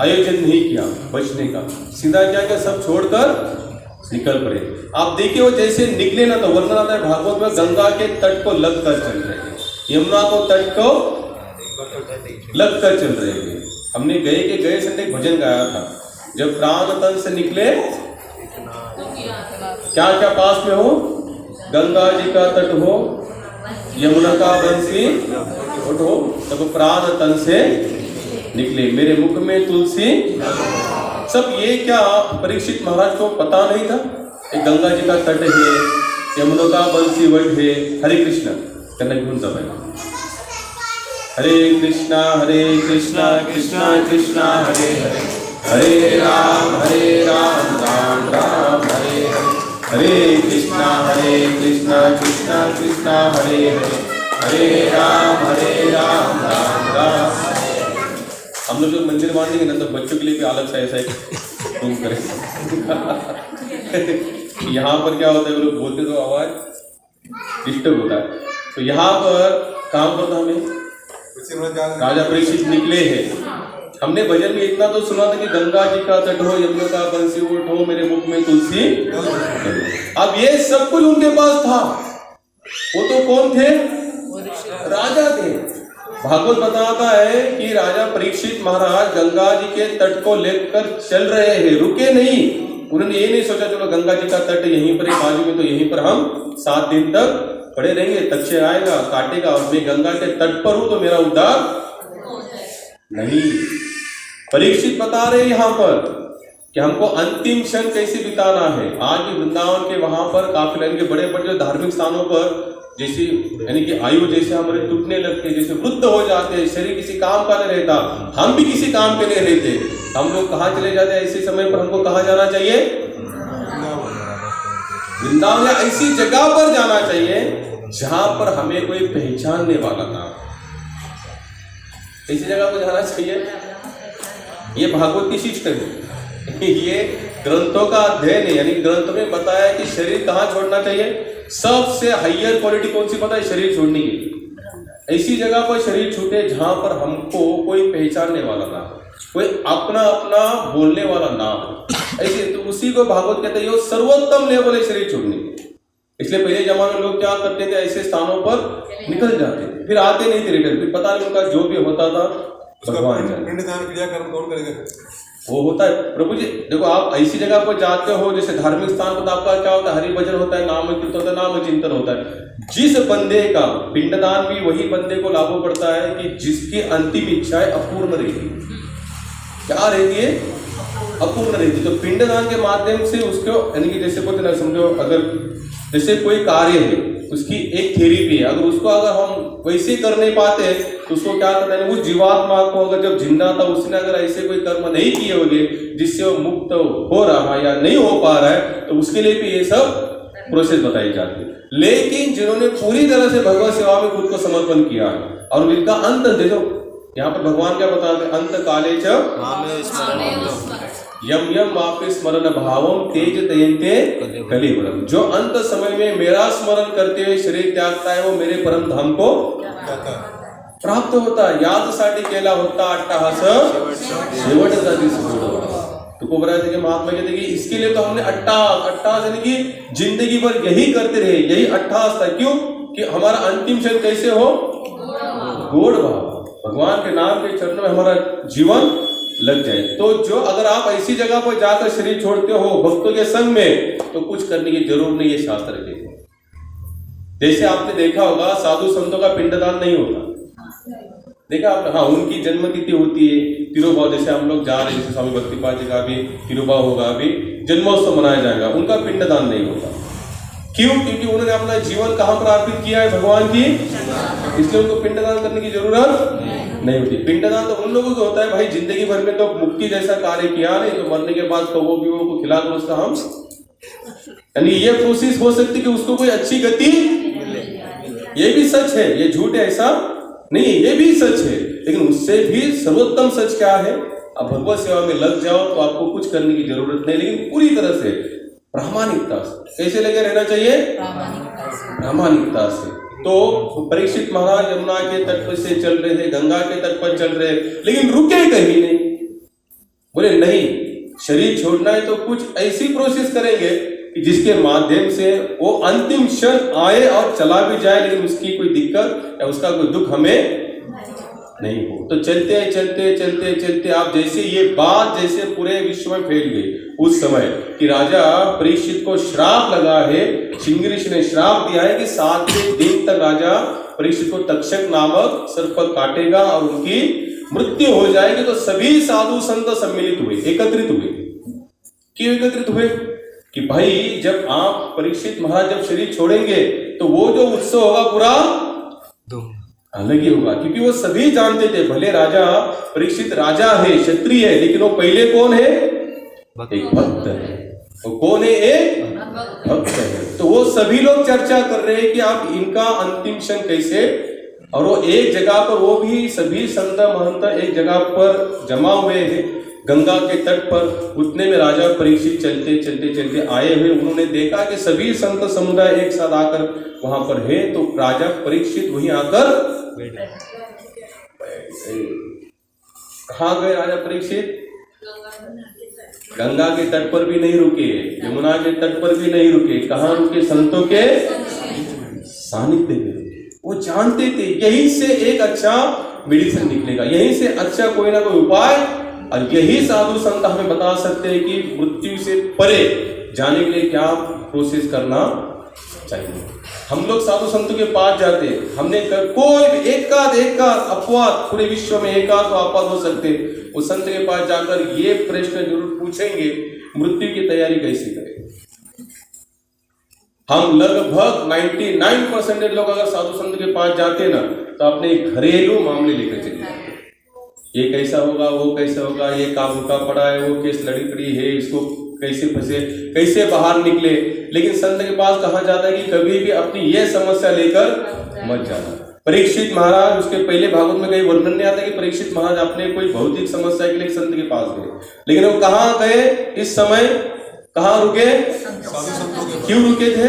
आयोजन नहीं किया बचने का, सीधा क्या क्या सब छोड़कर निकल पड़े। आप देखिए वो जैसे निकले ना, तो वर्णन आता है भागवत में, गंगा के तट को लग कर चल रहे हैं, यमुना को तट को लग कर चल रहे हैं। हमने गए संडे भजन गाया था, जब प्राण तन से निकले क्या क्या पास में हो, गंगा जी का तट हो, यमुना का बंसी उठो, तब प्राण तन से निकले, मेरे मुख में तुलसी। सब ये क्या परीक्षित महाराज को पता नहीं था, एक गंगा जी का तट है, यमुना का बंसी वट है, हरे कृष्ण करना घेऊन जाए। हरे कृष्णा कृष्णा कृष्णा हरे हरे, हरे राम राम राम हरे हरे, हरे कृष्णा कृष्णा कृष्णा हरे हरे, हरे राम राम राम। हम लोग जो मंदिर बांधेंगे ना तो बच्चों के लिए भी अलग सा ऐसा एक रूम करें। यहाँ पर क्या होता है, वो लोग बोलते तो आवाज डिस्टर्ब होता है, तो यहाँ पर काम करता हमें राजा परीक्षित निकले हैं। हमने भजन में इतना तो सुना था कि गंगा जी का तट हो, यमुना का बंसी उठ हो, मेरे मुख में तुलसी। अब ये सब कुछ उनके पास था। वो तो कौन थे? राजा थे। भागवत बताता है कि राजा परीक्षित महाराज गंगा जी के तट को लेकर चल रहे हैं, रुके नहीं। उन्होंने ये नहीं सोचा चलो गंगा जी का तट यहीं पर है बाजू में, तो यहीं पर हम 7 दिन तक पड़े रहेंगे, तक्षय आएगा काटेगा और मैं गंगा के तट पर हूं तो मेरा उद्धार नहीं। परीक्षित बता रहे यहाँ पर कि हमको अंतिम क्षण कैसे बिताना है। आज भी वृंदावन के वहां पर काफी के बड़े बड़े जो धार्मिक स्थानों पर जैसे यानी कि आयु जैसे हमारे टूटने लगते, जैसे वृद्ध हो जाते हैं, शरीर किसी काम का नहीं रहता, हम भी किसी काम के नहीं रहते, हम लोग कहाँ चले जाते हैं? ऐसे समय पर हमको कहाँ जाना चाहिए? वृंदावन या ऐसी जगह पर जाना चाहिए जहां पर हमें कोई पहचानने वाला ना हो। ऐसी जगह पर जाना चाहिए। ये भागवत की शिष्ट है, ये ग्रंथों का अध्ययन है। यानी ग्रंथ में बताया है कि शरीर कहाँ छोड़ना चाहिए। सबसे हाइयर क्वालिटी कौन सी पता है? शरीर छोड़ने की। ऐसी जगह पर शरीर छूटे जहां पर हमको कोई पहचानने वाला ना हो, कोई अपना अपना बोलने वाला ना हो। ऐसे तो उसी को भागवत कहते हैं, ये सर्वोत्तम लेवल है शरीर छोड़ने की। इसलिए पहले जमाने में लोग क्या करते थे, ऐसे स्थानों पर निकल जाते थे, फिर आते नहीं थे रिटर्न, फिर पता नहीं उनका जो भी होता था भगवान पिंडदान क्रियाकर्म कौन करेगा? वो होता है। प्रभु जी देखो, आप ऐसी जगह पर जाते हो जैसे धार्मिक स्थान पर, आपका क्या होता है? हरि भजन होता है, नाम कीर्तन होता है, नाम चिंतन होता है। जिस बंदे का पिंडदान भी वही बंदे को लागू पड़ता है कि जिसकी अंतिम इच्छाएं अपूर्ण रहती है। क्या रहती है? अपूर्ण रहती। तो पिंडदान के माध्यम से उसको यानी कि जैसे कोई ना समझो, अगर जैसे कोई कार्य है उसकी एक थेरेपी है, अगर उसको अगर हम वैसे कर नहीं पाते तो उसको क्या करना है? वो जीवात्मा को अगर जब जिंदा था उसने अगर ऐसे कोई कर्म नहीं किए होंगे जिससे वो मुक्त हो रहा है या नहीं हो पा रहा है, तो उसके लिए भी ये सब प्रोसेस बताई जाती है। लेकिन जिन्होंने पूरी तरह से भगवत सेवा में खुद को समर्पण किया है और जिनका अंत देखो, यहाँ पर भगवान क्या बताते हैं? अंत काले च यम यम वापि स्मरण भावम तेज तयन्ते कलिबलम। जो अंत समय में मेरा स्मरण करते हुए शरीर त्यागता है वो मेरे परम धाम को प्राप्त होता है। यादसाठी केला होता अट्टहास शेवटसाठी सुखद। तुकोबराज के महात्मा कहते कि इसके लिए तो हमने अट्टहास यानी कि जिंदगी भर यही करते रहे, यही अट्टहास था। क्यों? कि हमारा अंतिम क्षण कैसे हो? गौड़ भाव, भगवान के नाम के चरणों में हमारा जीवन लग जाए। तो जो अगर आप ऐसी जगह पर जाकर शरीर छोड़ते हो भक्तों के संग में, तो कुछ करने की जरूर नहीं है शास्त्र के। जैसे आपने देखा होगा साधु संतों का पिंडदान नहीं होता, देखा आपने? हाँ, उनकी जन्म तिथि होती है, तिरुभाव, जैसे हम लोग जा रहे हैं, जैसे स्वामी भक्तिपाद जी का भी तिरुभाव होगा, अभी जन्मोत्सव मनाया जाएगा, उनका पिंडदान नहीं होता। क्यों? क्योंकि उन्होंने अपना जीवन कहाँ पर अर्पित किया है? भगवान की, इसलिए उनको पिंडदान करने की जरूरत नहीं होती। पिंडदान तो उन लोगों को होता है भाई जिंदगी भर में तो मुक्ति जैसा कार्य किया नहीं, तो मरने के बाद कौवों बीवों को खिला दो उसका हम, यानी ये प्रोसेस हो सकती है कि उसको कोई अच्छी गति, ये भी सच है, ये झूठ है ऐसा नहीं, ये भी सच है। लेकिन उससे भी सर्वोत्तम सच क्या है? आप भगवत सेवा में लग जाओ तो आपको कुछ करने की जरूरत नहीं, लेकिन पूरी तरह से प्रामाणिकता से। कैसे लगे रहना चाहिए? प्रामाणिकता से। तो परीक्षित महाराज यमुना के तट पर से चल रहे थे, गंगा के तट पर चल रहे, लेकिन रुके कहीं नहीं। बोले नहीं, शरीर छोड़ना है तो कुछ ऐसी प्रोसेस करेंगे कि जिसके माध्यम से वो अंतिम क्षण आए और चला भी जाए, लेकिन उसकी कोई दिक्कत या उसका कोई दुख हमें नहीं हो। तो चलते चलते चलते चलते आप जैसे ये बात जैसे पूरे विश्व में फैल गई उस समय कि राजा परीक्षित को श्राप लगा है, श्रृंगी ऋषि ने श्राप दिया है कि 7वें दिन तक राजा परीक्षित को तक्षक नामक सर्प काटेगा और उनकी मृत्यु हो जाएगी। तो सभी साधु संत सम्मिलित हुए, एकत्रित हुए। क्यों एकत्रित हुए? कि भाई जब आप परीक्षित महाराज जब शरीर छोड़ेंगे तो वो जो उत्सव होगा पूरा अलग ही होगा, क्योंकि वो सभी जानते थे भले राजा परीक्षित राजा है, क्षत्रिय है, लेकिन वो पहले कौन है? एक भक्त है। वो कौन है? एक भक्त है। तो वो सभी लोग चर्चा कर रहे हैं कि आप इनका अंतिम क्षण कैसे, और वो एक जगह पर, वो भी सभी संत महंत एक जगह पर जमा हुए हैं गंगा के तट पर। उतने में राजा परीक्षित चलते चलते चलते आए हुए, उन्होंने देखा कि सभी संत समुदाय एक साथ आकर वहां पर है, तो राजा परीक्षित वहीं आकर कहाँ गए? राजा परीक्षित गंगा के तट पर भी नहीं रुके, यमुना के तट पर भी नहीं रुके, कहाँ रुके? संतों के सानिध्य में रुके। वो जानते थे यहीं से एक अच्छा मेडिसिन निकलेगा, यहीं से अच्छा कोई ना कोई उपाय, और यही साधु संत हमें बता सकते हैं कि मृत्यु से परे जाने के लिए क्या प्रोसेस करना चाहिए। हम लोग साधु संतों के पास जाते हैं, हमने कोई एकाध अपवाद, पूरे विश्व में एकाध तो अपवाद हो सकते, उस संत के पास जाकर ये प्रश्न जरूर पूछेंगे, मृत्यु की तैयारी कैसे करें। हम लगभग 99% लोग अगर साधु संत के पास जाते ना, तो अपने घरेलू मामले लेकर चले जाते, ये कैसा होगा, वो कैसा होगा, ये काम रुका पड़ा है, वो केस लड़ी पड़ी है, इसको कैसे फंसे, कैसे बाहर निकले। लेकिन संत के पास कहा जाता है कि कभी भी अपनी ये समस्या लेकर मत जाना। परीक्षित महाराज, उसके पहले भागवत में कहीं वर्णन नहीं आता कि परीक्षित महाराज अपने कोई भौतिक समस्या के लिए संत के पास गए, लेकिन वो कहाँ गए? इस समय कहाँ रुके? क्यों रुके थे?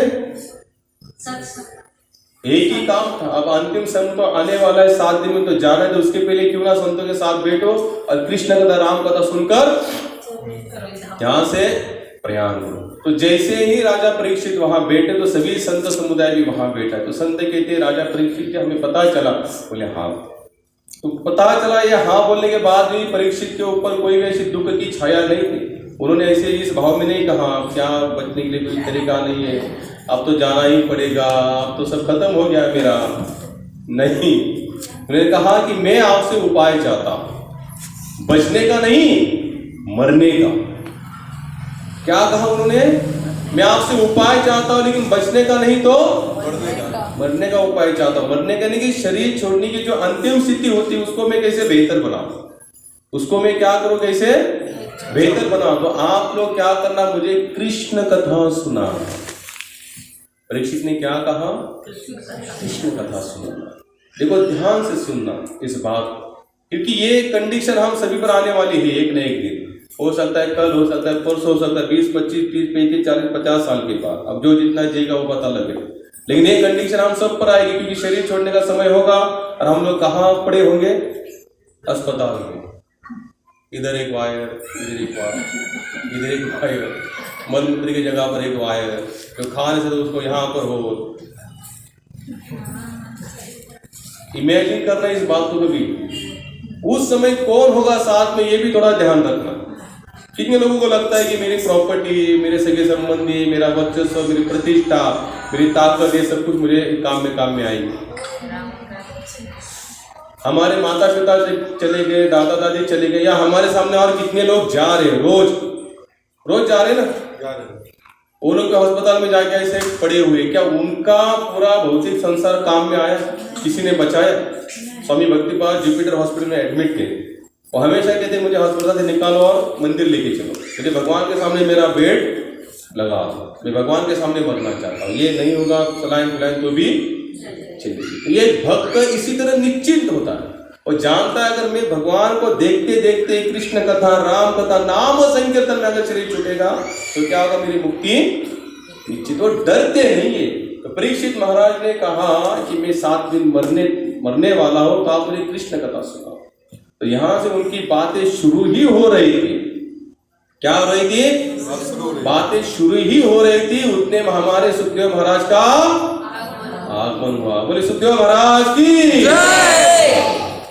एक ही काम था, अब अंतिम समय तो आने वाला है, 7 दिन में तो जाना है, तो उसके पहले क्यों ना संतों के साथ बैठो और कृष्ण कथा राम कथा सुनकर यहाँ से प्रयाण करो। तो जैसे ही राजा परीक्षित वहां बैठे, तो सभी संत समुदाय भी वहां बैठा। तो संत कहते राजा परीक्षित, हमें पता चला। बोले हाँ। तो पता चला, ये हाँ बोलने के बाद भी परीक्षित के ऊपर कोई ऐसी दुख की छाया नहीं थी। उन्होंने ऐसे इस भाव में नहीं कहा अब क्या बचने के लिए कोई तरीका नहीं है, अब तो जाना ही पड़ेगा, अब तो सब खत्म हो गया मेरा। नहीं, उन्होंने कहा कि मैं आपसे उपाय चाहता हूं, बचने का नहीं, मरने का। क्या कहा उन्होंने? मैं आपसे उपाय चाहता हूं, लेकिन बचने का नहीं तो मरने का उपाय चाहता हूं। मरने का नहीं कि शरीर छोड़ने की जो अंतिम स्थिति होती है उसको मैं कैसे बेहतर बनाऊं, उसको मैं क्या करूं, कैसे बेहतर बनाऊं। तो आप लोग क्या करना, मुझे कृष्ण कथा सुना। परीक्षित ने क्या कहा? कृष्ण कथा सुनना। देखो ध्यान से सुनना इस बात, क्योंकि ये कंडीशन हम सभी पर आने वाली है एक न एक दिन। हो सकता है कल, हो सकता है परसों, हो सकता है 20, 25, 30, 35, 40, 50 साल के बाद। अब जो जितना जिएगा वो पता लगे, लेकिन ये कंडीशन हम सब पर आएगी, क्योंकि शरीर छोड़ने का समय होगा और हम लोग कहाँ पड़े होंगे? अस्पताल में। इधर एक वायर, इधर एक वायर, इधर एक वायर, मलमूत्र की जगह पर एक वायर, तो खाने से तो उसको यहाँ पर हो। इमेजिन करना इस बात को भी, उस समय कौन होगा साथ में, ये भी थोड़ा ध्यान रखना। कितने लोगों को लगता है कि मेरी प्रॉपर्टी, मेरे सगे संबंधी, मेरा वर्चस्व, मेरी प्रतिष्ठा, मेरी ताकत, ये सब कुछ मुझे काम में आएगी। हमारे माता पिता चले गए, दादा दादी चले गए, या हमारे सामने और कितने लोग जा रहे हैं, रोज जा रहे हैं ना, वो लोग तो अस्पताल में जाके ऐसे पड़े हुए, क्या उनका पूरा भौतिक संसार काम में आया? किसी ने बचाया? स्वामी भक्तिपाद जुपिटर हॉस्पिटल में एडमिट थे, वो हमेशा कहते मुझे अस्पताल से निकालो और मंदिर लेके चलो, मुझे भगवान के सामने मेरा बेड लगा दो, मैं भगवान के सामने मरना चाहता हूँ। ये नहीं होगा, चलाएं तो भी चलिए। ये भक्त इसी तरह निश्चिंत होता है और जानता है अगर मैं भगवान को देखते देखते कृष्ण कथा, राम कथा, नाम संकीर्तन में अगर शरीर छूटेगा तो क्या होगा, मेरी मुक्ति निश्चित। वो डरते नहीं है। तो परीक्षित महाराज ने कहा कि मैं 7 दिन मरने वाला हूं, तो आप मुझे कृष्ण कथा सुनाओ। तो यहां से उनकी बातें शुरू ही हो रही थी। क्या हो रही थी? बातें शुरू ही हो रही थी। उतने में हमारे सुखदेव महाराज का आगमन हुआ। बोले सुखदेव महाराज की जय।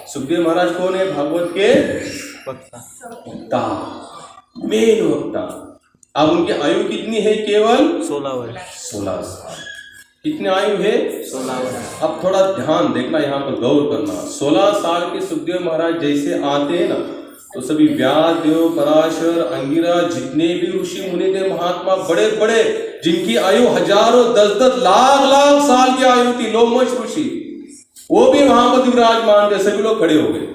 सुखदेव महाराज कौन है? भागवत के वक्ता, मेन वक्ता। अब उनकी आयु कितनी है? केवल 16 वर्ष। 16 साल। कितनी आयु है? 16 वर्ष। अब थोड़ा ध्यान देखना, यहाँ पर गौर करना। 16 साल के सुखदेव महाराज जैसे आते हैं ना, तो सभी व्यास देव, पराशर, अंगिरा, जितने भी ऋषि मुनि थे, महात्मा बड़े बड़े, जिनकी आयु हजारों, 10-10 लाख साल की आयु थी, लोमश ऋषि, वो भी वहां पर विराजमान थे, सभी लोग खड़े हो गए।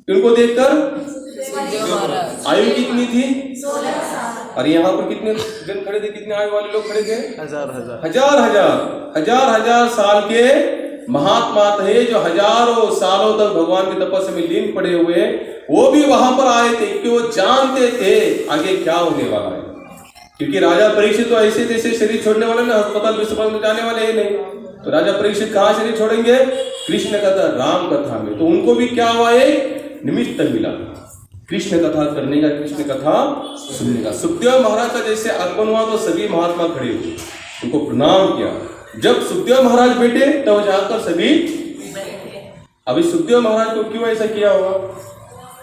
उनको देखकर आयु कितनी थी? 16 साल। और यहाँ पर कितने जन खड़े थे? कितने आयु वाले लोग खड़े थे? हजार साल के महात्मा थे, जो हजारों सालों तक भगवान की तपस्या में लीन पड़े हुए, वो भी वहां पर आए थे क्योंकि वो जानते थे आगे क्या होने वाला है। क्योंकि राजा परीक्षित तो ऐसे तैसे शरीर छोड़ने वाले ना, अस्पताल विश्वपाल में जाने वाले ही नहीं। तो राजा परीक्षित कहाँ शरीर छोड़ेंगे? कृष्ण कथा, राम कथा में। तो उनको भी क्या हुआ? एक निमित्त मिला कृष्ण कथा करने का, कृष्ण कथा सुनने का। सुखदेव महाराज का जैसे आगमन हुआ तो सभी महात्मा खड़े हुए, उनको प्रणाम किया। जब सुखदेव महाराज बैठे तब जाकर सभी। अभी सुखदेव महाराज को क्यों ऐसा किया होगा?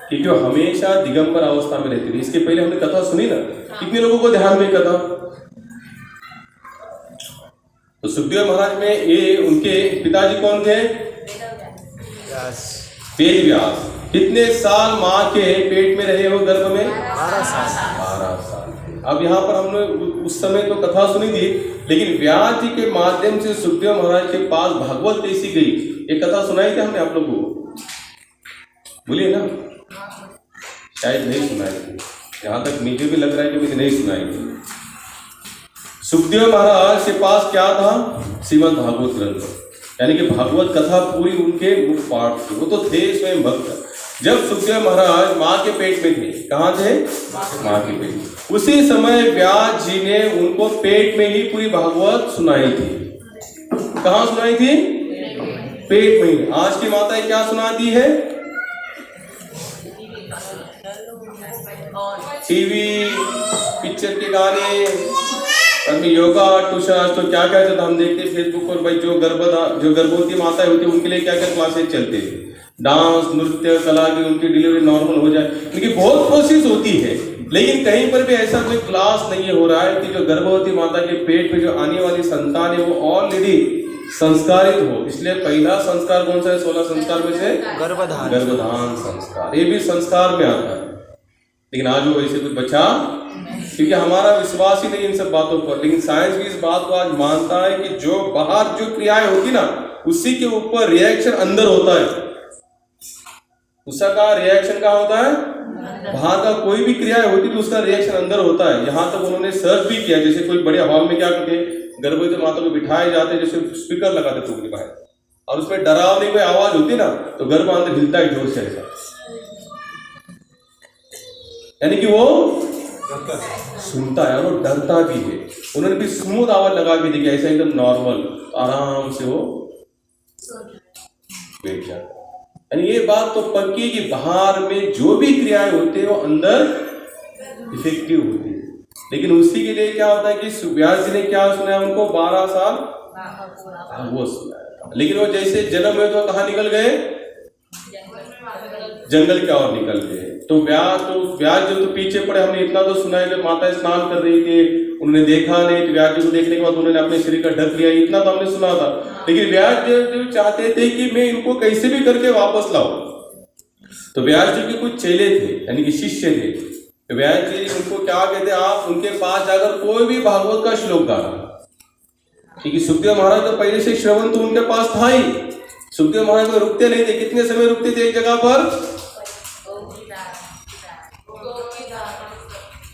क्योंकि वो हमेशा दिगंबर अवस्था में रहते थे। इसके पहले हमने कथा सुनी ना, कितने लोगों को ध्यान में कथा? तो सुखदेव महाराज में ये उनके पिताजी कौन थे? वेद व्यास। कितने साल माँ के पेट में रहे हो? गर्भ में 12 साल। अब यहाँ पर हमने उस समय तो कथा सुनी थी, लेकिन व्यास जी के माध्यम से सुखदेव महाराज के पास भागवत कैसी गई, ये कथा सुनाई थी हमने आप लोगों को? बोलिए ना, शायद नहीं सुनाई थी। यहाँ तक मुझे भी लग रहा है कि मुझे नहीं सुनाई थी। सुखदेव महाराज के पास क्या था? श्रीमद् भागवत ग्रंथ, यानी कि भागवत कथा पूरी उनके मुख पाठ थी। वो तो थे स्वयं भक्त। जब सुखदेव महाराज माँ के पेट में थे, कहाँ थे? माँ के पेट में। उसी समय व्यास जी ने उनको पेट में ही पूरी भागवत सुनाई थी। कहाँ सुनाई थी? पेट में ही। आज की माताएं क्या सुनाती है? टीवी, पिक्चर के गाने, अभी योगा टूशन तो क्या क्या जो हम देखते हैं फेसबुक पर। भाई जो गर्भवती माताएं होती है उनके लिए क्या क्या क्लासेस चलते हैं, डांस, नृत्य, कला की, उनकी डिलीवरी नॉर्मल हो जाए, क्योंकि बहुत कोशिश होती है। लेकिन कहीं पर भी ऐसा कोई क्लास नहीं हो रहा है कि जो गर्भवती माता के पेट में जो आने वाली संतान है वो ऑलरेडी संस्कारित हो। इसलिए पहला संस्कार कौन सा है 16 संस्कार में से? गर्भधान संस्कार। ये भी संस्कार में आता है, लेकिन आज वो ऐसे कुछ बचा, क्योंकि हमारा विश्वास ही नहीं इन सब बातों पर। लेकिन साइंस भी इस बात को आज मानता है कि जो बाहर जो क्रियाएं होती ना, उसी के ऊपर रिएक्शन अंदर होता है। उसका रिएक्शन क्या होता है? बाहर का कोई भी क्रियाएं होती तो उसका रिएक्शन अंदर होता है। यहाँ तक उन्होंने सर्च भी किया, जैसे कोई बड़े हॉल में क्या करते हैं, गर्भवती माता को बिठाए जाते, जैसे स्पीकर लगाते टूकरी बाहर, और उसमें डरावनी कोई आवाज होती ना तो गर्भ अंदर हिलता है जोर से ऐसा, यानी कि वो सुनता है और वो डरता भी है। उन्होंने भी स्मूथ आवाज लगा के देखी, ऐसा एकदम नॉर्मल, आराम से वो बैठ जाता। यानी ये बात तो पक्की कि बाहर में जो भी क्रियाएं होती है वो अंदर इफेक्टिव होती है। लेकिन उसी के लिए क्या होता है कि व्यास जी ने क्या सुनाया उनको? 12 साल वो सुनाया। लेकिन वो जैसे जन्म हुए तो कहाँ निकल गए? जंगल की ओर निकल गए। तो व्यास जो तो पीछे पड़े। हमने इतना तो सुना है, जब माता स्नान कर रही थी उन्होंने देखा नहीं, तो व्यास जी को देखने के बाद उन्होंने अपने शरीर का ढक लिया, इतना तो हमने सुना था। लेकिन व्यास जी चाहते थे कि मैं इनको कैसे भी करके वापस लाऊं। तो व्यास जी के कुछ चेले थे, यानी कि शिष्य थे। तो व्यास जी उनको क्या कहते, आप उनके पास जाकर कोई भी भागवत का श्लोक गाना, क्योंकि सुखदेव महाराज तो पहले से श्रवण तो उनके पास था ही। सुखदेव महाराज को रुकते नहीं थे। कितने समय रुकते थे एक जगह पर?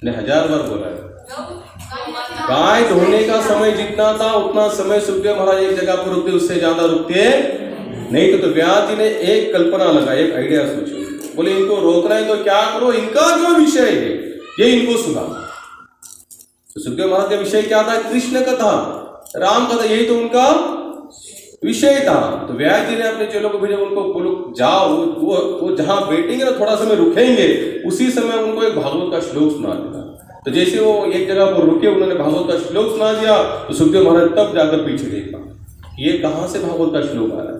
1000 बार बोला है। गाय धोने का समय जितना था उतना समय सुखदेव महाराज एक जगह पर रुकते, उससे ज्यादा रुकते नहीं। तो व्यास जी ने एक कल्पना लगा, एक आइडिया सोचो, बोले इनको रोकना है तो क्या करो, इनका जो विषय है ये इनको सुना। तो सुखदेव महाराज का विषय क्या था? कृष्ण कथा, राम कथा, यही तो उनका विषय था। तो व्यास जी ने अपने चेलों को भेजा, उनको बोलो जाओ, वो जहां बैठेंगे ना थोड़ा समय रुकेंगे, उसी समय उनको एक भागवत का श्लोक सुना देना। तो जैसे वो एक जगह पर रुके, उन्होंने भागवत का श्लोक सुना दिया, तो सुखदेव महाराज तब जाकर पीछे देखा ये कहां से भागवत का श्लोक आ रहा है।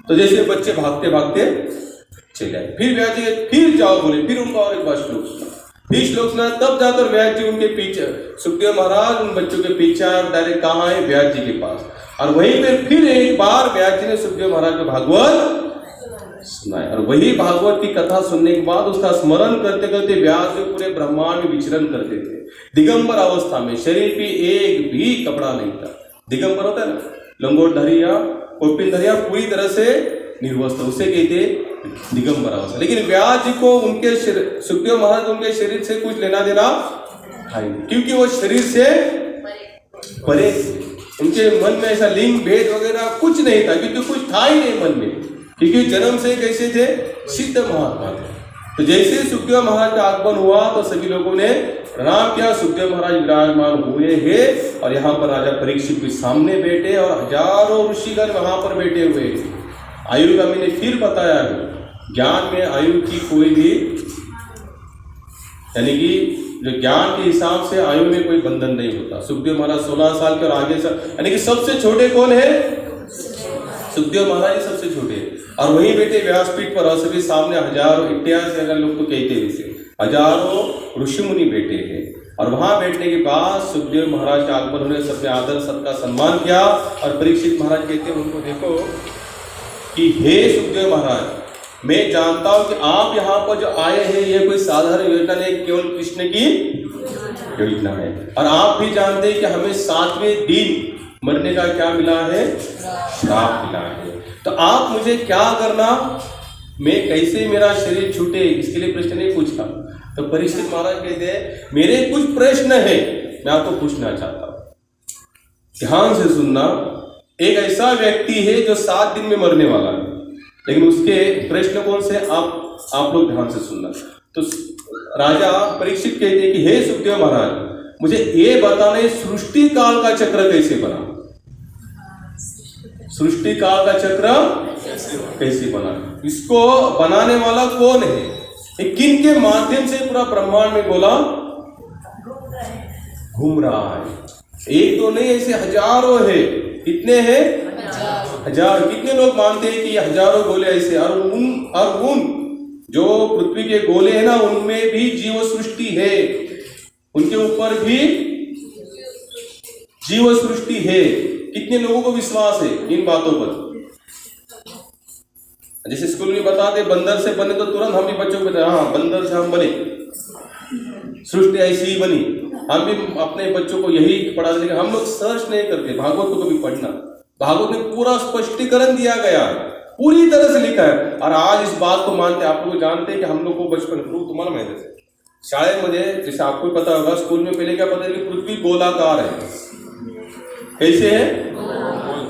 तो जैसे बच्चे भागते भागते चले आए। फिर व्यास जी फिर जाओ बोले, फिर उनका और एक बार श्लोक सुना, फिर श्लोक सुना, तब जाकर व्यास जी उनके पीछे, सुखदेव महाराज उन बच्चों के पीछे डायरेक्ट कहाँ है? व्यास जी के पास। और वहीं पे फिर एक बार व्यास जी ने सुखदेव महाराज को भागवत सुनाया। और वही भागवत की कथा सुनने के बाद उसका स्मरण करते करते व्यास जी पूरे ब्रह्मांड में विचरण करते थे, दिगंबर अवस्था में। शरीर पे एक भी कपड़ा नहीं था। दिगंबर होता है ना, लंगोटधारी या कौपिनधर पूरी तरह से निर्वस्त्र, उसे कहते दिगंबर अवस्था। लेकिन व्यास जी को उनके सुखदेव महाराज उनके शरीर से कुछ लेना देना था ही नहीं, क्योंकि वो शरीर से परे, उनके मन में ऐसा लिंग भेद वगैरह कुछ नहीं था, क्योंकि कुछ था ही नहीं मन में, क्योंकि जन्म से कैसे थे, सिद्ध महात्मा थे। तो जैसे सुखदेव महाराज का आगमन हुआ तो सभी लोगों ने प्रणाम किया, सुखदेव महाराज विराजमान हुए हैं और यहाँ पर राजा परीक्षित के सामने बैठे और हजारों ऋषिगण वहां पर बैठे हुए हैं। आयु का मैंने फिर बताया है, ज्ञान में आयु की कोई भी, यानी कि जो ज्ञान के हिसाब से आयु में कोई बंधन नहीं होता। सुखदेव महाराज 16 साल के और आगे से, यानी कि सबसे छोटे कौन है, सुखदेव महाराज सबसे छोटे, और वहीं बैठे व्यासपीठ पर और सभी सामने हजारों, 88 अगर लोग तो कहते हैं वैसे, हजारों ऋषि मुनि बैठे हैं। और वहां बैठने के बाद सुखदेव महाराज का आगमन होने, सबने आदर सबका सम्मान किया। और परीक्षित महाराज कहते हैं उनको, देखो कि हे सुखदेव महाराज, मैं जानता हूं कि आप यहाँ पर जो आए हैं ये कोई साधारण योजना नहीं, केवल कृष्ण की योजना है। और आप भी जानते हैं कि हमें 7वें दिन मरने का क्या मिला है, श्राप मिला है। तो आप मुझे क्या करना, मैं कैसे मेरा शरीर छूटे, इसके लिए प्रश्न नहीं पूछा। तो परीक्षित महाराज कहते हैं मेरे कुछ प्रश्न है, मैं आपको पूछना चाहता हूं, ध्यान से सुनना। एक ऐसा व्यक्ति है जो 7 दिन में मरने वाला है, लेकिन उसके प्रश्न कौन से, आप लोग ध्यान से सुनना। तो राजा परीक्षित कहते हैं कि हे सुखदेव महाराज, मुझे ये बताना सृष्टि काल का चक्र कैसे बना, सृष्टि काल का चक्र कैसे बना, इसको बनाने वाला कौन है, किन के माध्यम से पूरा ब्रह्मांड में गोला घूम रहा है। एक तो नहीं, ऐसे हजारों है, कितने हैं, हजार। कितने लोग मानते हैं कि ये हजारों गोले ऐसे, और उन जो पृथ्वी के गोले हैं ना, उनमें भी जीव सृष्टि है, उनके ऊपर भी जीव सृष्टि है। कितने लोगों को विश्वास है इन बातों पर। जैसे स्कूल में बताते बंदर से बने, तो तुरंत हम भी बच्चों को बताते, हाँ बंदर से हम बने, सृष्टि ऐसी ही बनी। हम भी अपने बच्चों को यही पढ़ा देंगे, हम लोग सर्च नहीं करते। भागवत को कभी पढ़ना, भागवत में पूरा स्पष्टीकरण दिया गया है, पूरी तरह से लिखा है। और आज इस बात को मानते, आप लोग जानते हैं कि हम लोग को बचपन, तुम्हारा मैंने शायद मुझे, जैसे आपको पता होगा, स्कूल में पहले क्या पता है कि पृथ्वी गोलाकार है। कैसे है,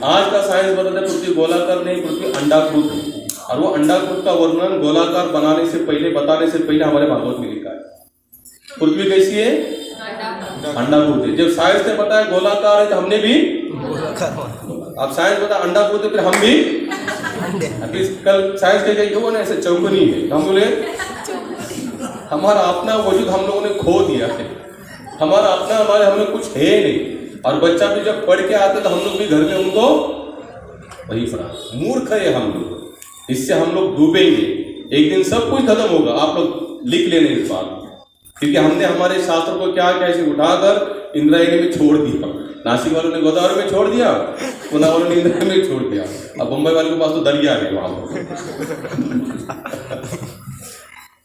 आज का साइंस बताता है पृथ्वी गोलाकार नहीं, पृथ्वी अंडाकृत है। और वो अंडाकृत का वर्णन गोलाकार बनाने से पहले, बताने से पहले हमारे भागवत में लिखा है। पृथ्वी कैसी है, अंडाकृत है। जब साइंस ने बताया गोलाकार है तो हमने भी, अब साइंस बता अंडाकृत है, फिर हम भी, अभी कल साइंस कह गई वो ना ऐसे चौकोनी है, हम बोले हमारा अपना वजूद हम लोगों ने खो दिया है, हमारा अपना, हमारे हमें कुछ है नहीं। और बच्चा भी जब पढ़ के आता तो हम लोग भी घर में उनको वही पढ़ा, मूर्ख है हम लोग, इससे हम लोग डूबेंगे, एक दिन सब कुछ खत्म होगा। आप लोग लिख लेने इस बात, क्योंकि हमने हमारे शास्त्र को क्या कैसे उठाकर इंद्रायणी में छोड़ दिया। नासिक वालों ने गोदावरी में छोड़ दिया, पुणे वालों ने इंद्रायणी में छोड़ दिया, अब मुंबई वालों के पास तो दरिया है वहां पर।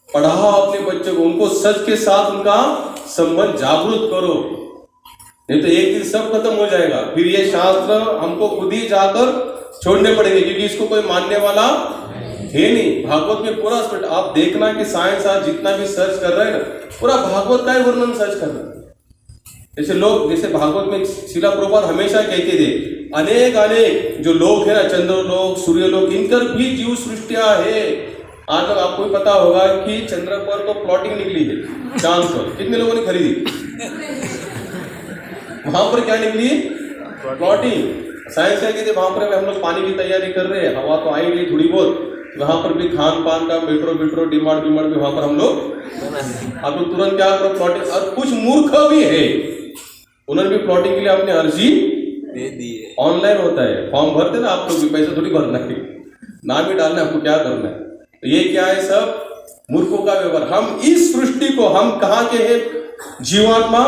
पढ़ाओ अपने बच्चों को, उनको सच के साथ उनका संबंध जागरूक करो, नहीं तो एक दिन सब खत्म हो जाएगा। फिर ये शास्त्र हमको खुद ही जाकर छोड़ने पड़ेंगे, क्योंकि इसको कोई मानने वाला है नहीं। भागवत में पूरा आप देखना कि साइंस आज जितना भी सर्च कर रहे हैं ना, पूरा भागवत का ही वर्णन सर्च कर रहे हैं। जैसे लोग, जैसे भागवत में शिला प्रभुपाद हमेशा कहते थे, अनेक जो लोग है ना, चंद्रलोक, सूर्यलोक, इनकर भी जीव सृष्टियां है। आज तक आपको पता होगा कि चंद्र पर तो प्लॉटिंग निकली है, चांद पर कितने लोगों ने खरीदी, वहां पर क्या निकली, प्लॉटिंग। साइंस क्या कहते, वहां पर हम लोग पानी की तैयारी कर रहे हैं, हवा तो आई नहीं थोड़ी बहुत, वहां पर भी खान पान का मेट्रो डिमांड भी वहां पर हम लोग, आप लोग तुरंत क्या करो, प्लॉटिंग। और कुछ मूर्ख भी है, उन्होंने भी प्लॉटिंग के लिए अपने अर्जी दे दी है, ऑनलाइन होता है, फॉर्म भरते ना आप लोग भी, पैसा थोड़ी भरना है, नाम ही डालना है, आपको क्या करना है। तो ये क्या है, सब मूर्खों का व्यवहार। हम इस सृष्टि को, हम कहाँ के हैं, जीवात्मा,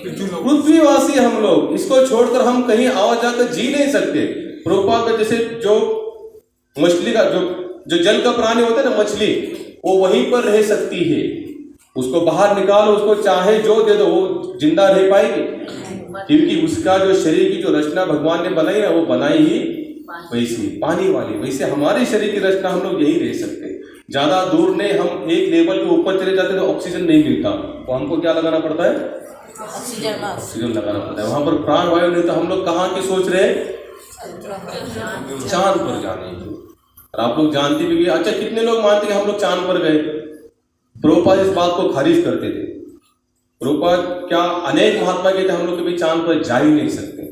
पृथ्वीवासी हम लोग, इसको छोड़कर हम कहीं आवाज जाकर जी नहीं सकते। प्रभुपाद में जैसे जो मछली का, जो जल का प्राणी होता है ना, मछली, वो वहीं पर रह सकती है, उसको बाहर निकालो, उसको चाहे जो दे दो, वो जिंदा रह पाएगी, क्योंकि उसका जो शरीर की जो रचना भगवान ने बनाई ना, वो बनाई ही वैसी पानी वाली, वैसे हमारे शरीर की रचना हम लोग यही रह सकते। ज्यादा दूर नहीं, हम एक लेवल के ऊपर चले जाते तो ऑक्सीजन नहीं मिलता, तो हमको क्या लगाना पड़ता है? ऑक्सीजन लगाना पड़ता है। वहां पर प्राण वायु नहीं, तो हम लोग कहाँ की सोच रहे हैं? चांद पर जाने की। और आप लोग जानते भी, अच्छा कितने लोग मानते हैं हम लोग चांद पर गए? प्रभुपाद इस बात को खारिज करते थे। प्रभुपाद क्या अनेक महात्मा कहते हम लोग कभी चांद पर जा ही नहीं सकते,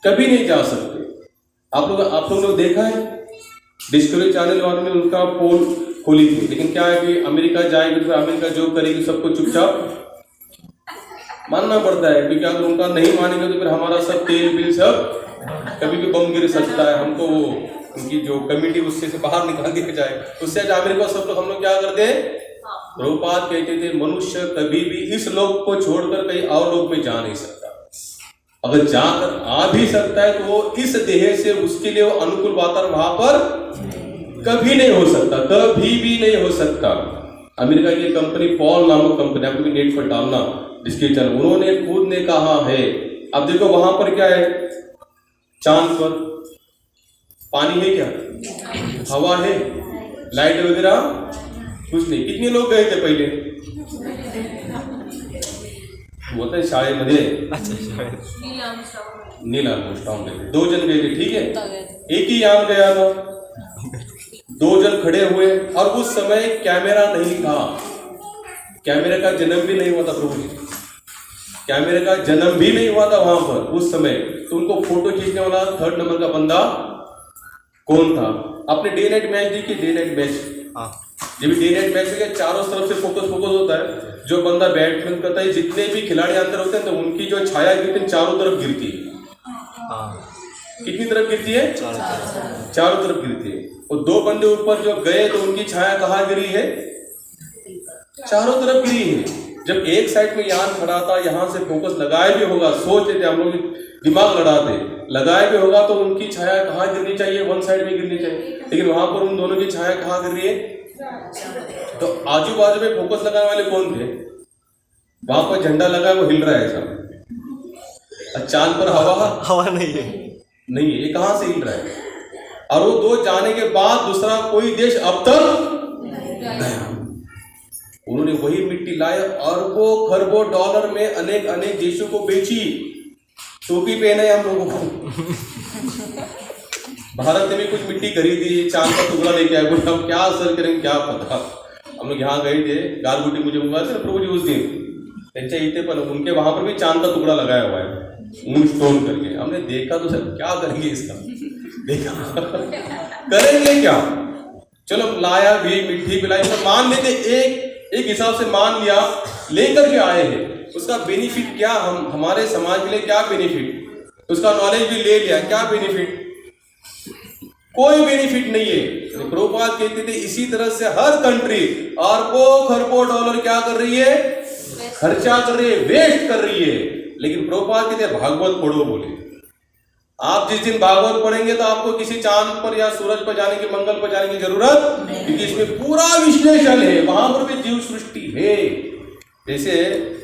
कभी नहीं जा सकते। आप लोग देखा है डिस्कवरी चैनल वालों ने उनका पोल खोली थी, लेकिन क्या है कि अमेरिका जाएंगे तो अमेरिका जो करेगी सबको चुपचाप मानना पड़ता है, क्योंकि अगर उनका नहीं मानेंगे तो फिर हमारा सब तेल बिल सब कभी भी बम गिर सकता है, हमको उनकी जो कमेटी उससे से बाहर निकाल दिया जाए। उससे अमेरिका सब लोग हम लोग क्या करते हैं? प्रभुपाद कहते थे मनुष्य कभी भी इस लोक को छोड़कर कहीं और लोक में जा नहीं सकता। अगर जाकर आ भी सकता है तो वो इस देह से, उसके लिए वो अनुकूल वातावरण वहां पर कभी नहीं हो सकता, कभी भी नहीं हो सकता। अमेरिका की कंपनी पॉल नामक कंपनी, आपको भी नेट पर डालना डिस्क्रिप्शन, उन्होंने खुद ने कहा है। अब देखो वहां पर क्या है? चांद पर पानी है क्या? हवा है? लाइट वगैरह कुछ नहीं। कितने लोग गए थे पहले? बोलते हैं शायद मध्ये नील आर्मस्ट्रांग गए थे, 2 जन गए थे, ठीक है? एक ही यान गया था, 2 जन खड़े हुए, और उस समय कैमरा नहीं था, कैमरे का जन्म भी नहीं हुआ था। प्रभु जी, कैमरे का जन्म भी नहीं हुआ था वहां पर उस समय। तो उनको फोटो खींचने वाला 3rd नंबर का बंदा कौन था? आपने डे नाइट मैच देखी? डे नाइट मैच, जब डे नाइट मैच में चारों तरफ से फोकस होता है, जो बंदा बैट्समैन करता है, जितने भी खिलाड़ी अंदर होते हैं तो उनकी जो छाया गिरती है चारों तरफ गिरती है। कितनी तरफ गिरती है? चारों तरफ गिरती है। और 2 बंदे ऊपर जो गए तो उनकी छाया कहाँ गिरी है? चारों तरफ गिरी है। जब एक साइड में यान खड़ा था, यहाँ से फोकस लगाए भी होगा, सोच लेते हम लोग, दिमाग लड़ाते, लगाए भी होगा तो उनकी छाया कहाँ गिरनी चाहिए? 1 साइड में गिरनी चाहिए, लेकिन वहां पर उन दोनों की छाया कहाँ गिर रही है? तो आजू बाजू में फोकस लगाने वाले कौन थे? वहां पर झंडा लगा है, वो हिल रहा है सब। चांद पर हवा नहीं है, नहीं है, ये कहां से हिल रहा है? और वो 2 जाने के बाद दूसरा कोई देश अब तक उन्होंने वही मिट्टी लाए, अरबों खरबों डॉलर में अनेक देशों को बेची। टोपी पहने हम लोगों को। भारत ने भी कुछ मिट्टी खरीदी, चांद का टुकड़ा लेके आए, बोले हम क्या असर करेंगे क्या पता। हम लोग यहाँ गए थे, गारगुटी मुझे मंगवाए थे प्रभु जी उस दिन, त्यांच्या इथे पण उनके वहां पर भी चांद का टुकड़ा लगाया हुआ है, मून स्टोन करके। हमने देखा तो सर क्या करेंगे इसका, देखा करेंगे क्या? चलो लाया भी, मिट्टी पिलाई, तो मान लेते एक हिसाब से मान लिया, लेकर के आए हैं, उसका बेनिफिट क्या? हमारे समाज के लिए क्या बेनिफिट? उसका नॉलेज भी ले लिया, क्या बेनिफिट? कोई बेनिफिट नहीं है। प्रभुपाद कहते थे इसी तरह से हर कंट्री अरबों खरबों डॉलर क्या कर रही है? खर्चा कर रही है, वेस्ट कर रही है। लेकिन प्रभुपाद कहते भागवत पढ़ो बोले। आप जिस दिन भागवत पढ़ेंगे तो आपको किसी चांद पर या सूरज पर जाने की, मंगल पर जाने की जरूरत, क्योंकि इसमें पूरा विश्लेषण है, वहां पर भी जीव सृष्टि है। जैसे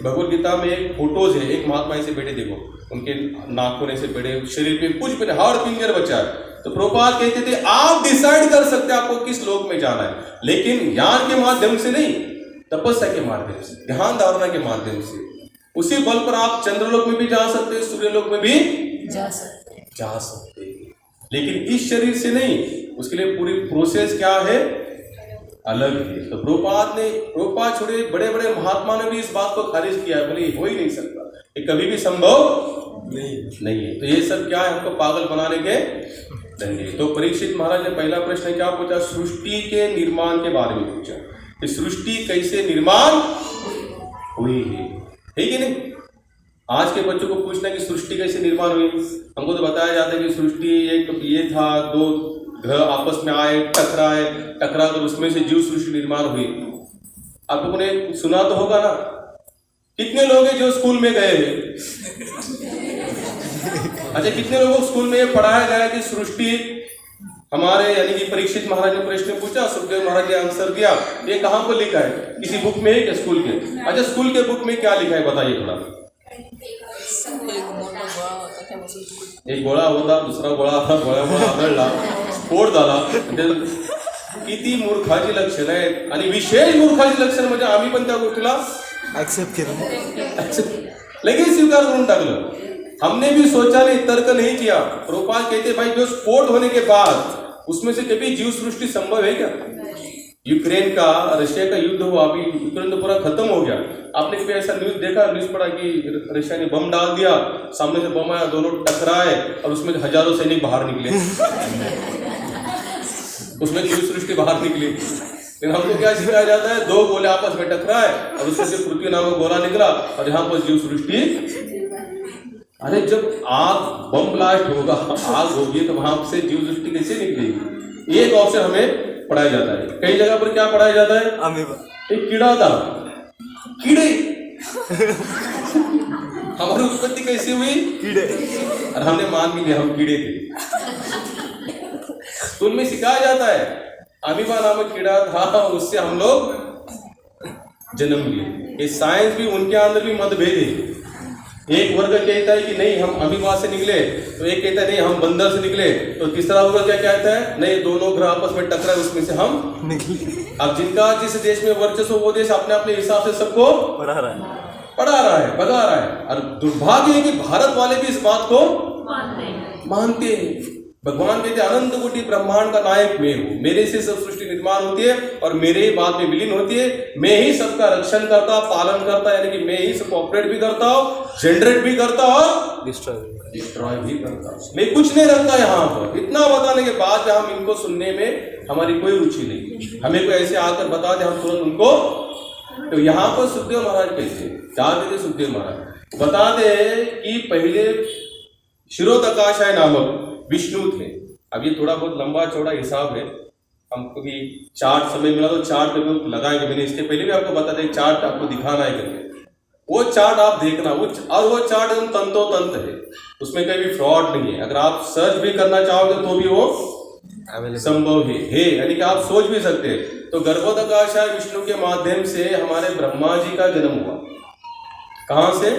भगवत गीता में एक फोटोज है, एक महात्मा ऐसे बैठे, देखो उनके नाखून ऐसे बैठे, शरीर पे कुछ भी हार्ड फिंगर बचा है। तो प्रभुपाद कहते थे आप डिसाइड कर सकते हैं आपको किस लोक में जाना है, लेकिन ज्ञान के माध्यम से नहीं, तपस्या के माध्यम से, ध्यान धारणा के माध्यम से। उसी बल पर आप चंद्रलोक में भी जा सकते हैं, सूर्यलोक में भी जा सकते हैं, लेकिन इस शरीर से नहीं। उसके लिए पूरी प्रोसेस क्या है? अलग है। तो प्रभुपाद छोड़े बड़े बड़े महात्मा ने भी इस बात को खारिज किया है, बोले हो ही नहीं सकता, ये कभी भी संभव नहीं है। तो ये सब क्या है? हमको पागल बनाने के धंधे। तो परीक्षित महाराज ने पहला प्रश्न क्या पूछा? सृष्टि के निर्माण के बारे में पूछा कि सृष्टि कैसे निर्माण हुई है कि नहीं? आज के बच्चों को पूछना कि सृष्टि कैसे निर्माण हुई, हमको तो बताया जाता है कि सृष्टि एक तो ये था, 2 ग्रह आपस में आए, टकरा कर उसमें से जीव सृष्टि निर्माण हुई। आप लोगों ने सुना तो होगा ना? कितने लोग हैं जो स्कूल में गए हैं? अच्छा, कितने लोगों को स्कूल में ये पढ़ाया गया कि सृष्टि हमारे यानी कि परीक्षित महाराज ने प्रश्न पूछा, सुखदेव महाराज ने आंसर दिया, ये कहाँ पर लिखा है? किसी बुक में है क्या स्कूल के? अच्छा, स्कूल के बुक में क्या लिखा है बताइए थोड़ा। एक गोळा होता, दुसरा गोळा आला, गोळ्यामुळे आढळला, स्फोट झाला. किती मूर्खाची लक्षणं आहेत. आणि विशेष मूर्खाची लक्षण म्हणजे आम्ही पण त्या गोष्टीला एक्सेप्ट केलं, लगेच स्वीकार करून टाकलं. हमने भी सोचा नहीं, तर्क नहीं किया. प्रोपाल कहते भाई जो स्फोट होने के बाद उसमें से कभी जीव सृष्टि संभव है क्या? यूक्रेन का रशिया का युद्ध हुआ, अभी यूक्रेन तो पूरा खत्म हो गया. आपने कभी ऐसा न्यूज देखा, न्यूज पढ़ा कि रशिया ने बम डाल दिया, सामने से बम आया, दोनों टकराए और उसमें हजारों सैनिक बाहर निकले. उसमें जीव सृष्टि बाहर निकली. लेकिन हमको क्या सिखाया जाता है, दो गोले आपस में टकराए और उसमें से पृथ्वी नामक गोला निकला और यहाँ पर जीव सृष्टि. अरे जब आग बम ब्लास्ट होगा, आग होगी, तो वहां से जीव सृष्टि कैसे निकलेगी? एक ऑप्शन हमें पढ़ाया जाता है. कई जगह पर क्या पढ़ाया जाता है, अमीबा, एक कीड़ा था, कीड़े. हमारी उत्पत्ति कैसी हुई? कीड़े. और हमने मान भी लिया हम कीड़े थे. स्कूल में सिखाया जाता है अमीबा नामक कीड़ा था, उससे हम लोग जन्म लिए. ये साइंस भी, उनके अंदर भी मतभेद है. एक वर्ग कहता है कि नहीं हम अमीबा से निकले, तो एक कहता है नहीं हम बंदर से निकले, तो तीसरा वर्ग क्या कहता है नहीं दोनों ग्रह आपस में टकराए उसमें से हम निकली. अब जिनका जिस देश में वर्चस्व, वो देश अपने अपने हिसाब से सबको पढ़ा रहा है, भगा रहा है. और दुर्भाग्य है कि भारत वाले भी इस बात को मानते हैं. भगवान कहते अनंत कोटि ब्रह्मांड का नायक मैं हूं, मेरे से सब सृष्टि निर्माण होती है और मेरे ही बाद में विलीन होती है. मैं ही सबका रक्षण करता, पालन करता, यानी कि मैं ही सबको ऑपरेट भी करता हूँ, जनरेट भी करता और डिस्ट्रॉय भी करता हूँ. मैं कुछ नहीं रखता यहाँ पर. इतना बताने के बाद हम इनको सुनने में हमारी कोई रुचि नहीं. हमें कोई ऐसे आकर बता दे, हम तुरंत उनको. तो यहाँ पर सुखदेव महाराज कैसे क्या सुखदेव महाराज बताते कि पहले शिरोदकाशाय नामक विष्णु थे. अब ये थोड़ा बहुत लंबा चौड़ा हिसाब है, हमको भी चार्ट समय मिला तो चार्ट में लगाएंगे. मैंने इसके पहले भी आपको बता दें, चार्ट आपको दिखाना है करके, वो चार्ट आप देखना. और वो चार्ट एकदम तंतोतंत है, उसमें कहीं भी फ्रॉड नहीं है. अगर आप सर्च भी करना चाहोगे तो भी वो संभव है, यानी कि आप सोच भी सकते हैं. तो गर्भोदकाशाय विष्णु के माध्यम से हमारे ब्रह्मा जी का जन्म हुआ. कहाँ से?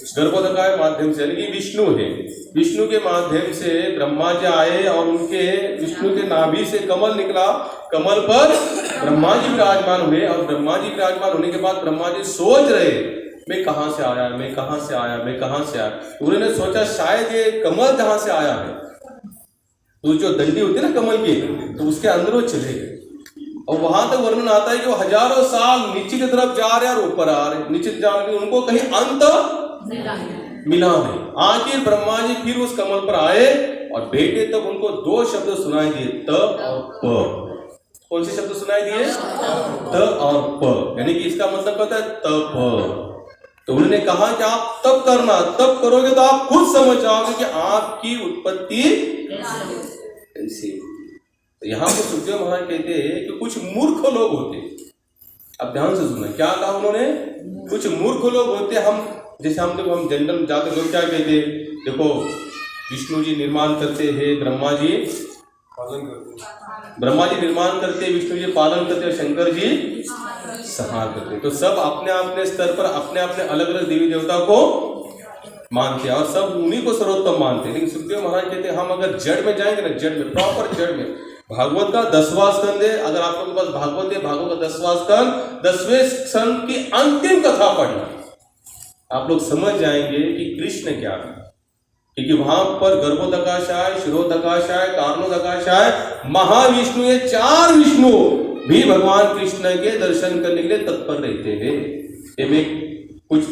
गर्भोदकाय माध्यम से, यानी कि विष्णु है. विष्णु के माध्यम से ब्रह्मा जी आए और उनके विष्णु के नाभि से कमल निकला. कमल पर ब्रह्मा जी विराजमान हुए और ब्रह्मा जी विराजमान होने के बाद ब्रह्मा जी सोच रहे मैं कहाँ से आया, मैं कहाँ से आया, मैं कहाँ से आया. उन्होंने सोचा शायद ये कमल जहाँ से आया है, तो जो डंडी होती है ना कमल की, तो उसके अंदर वो चले गए. और वहां तक वर्णन आता है कि वो हजारों साल नीचे की तरफ जा रहे हैं और ऊपर आ रहे. नीचे जाने उनको कहीं अंत मिला नहीं. आखिर ब्रह्मा जी फिर उस कमल पर आए और बैठे, तब उनको दो शब्द सुनाई दिए, त और प. कौन से शब्द सुनाई दिए? त और प, यानी कि इसका मतलब क्या होता है? तप. तो उन्होंने कहा कि आप तप करना, तप करोगे तो आप खुद समझ जाओगे कि आपकी उत्पत्ति कैसी. तो यहाँ पर सुखदेव महाराज कहते हैं कि कुछ मूर्ख लोग होते. अब ध्यान से सुनना क्या कहा उन्होंने. कुछ मूर्ख लोग होते. हम जैसे हम जनरल जाते लोग क्या कहते हैं, देखो विष्णु जी निर्माण करते हैं, ब्रह्मा जी पालन करते, ब्रह्मा जी निर्माण करते, विष्णु जी पालन करते और शंकर जी संहार करते. तो सब अपने अपने स्तर पर अपने अपने अलग अलग देवी देवता को मानते हैं और सब उन्हीं को सर्वोत्तम मानते हैं. लेकिन सुखदेव महाराज कहते हैं हम अगर जड़ में जाएंगे ना, जड़ में, प्रॉपर जड़ में, भागवत का 10वां स्कंद है, अगर आप लोगों के पास भागवत है, भागवत का 10वां स्कंद, 10वें स्कंद की अंतिम कथा पढ़ना, आप लोग समझ जाएंगे कि कृष्ण क्या है. क्योंकि वहां पर गर्भोदकाशाय, शिरोदकाशाय, कारणोदकाशाय, महाविष्णु, ये 4 विष्णु भी भगवान कृष्ण के दर्शन करने के लिए तत्पर रहते हैं. ये मैं कुछ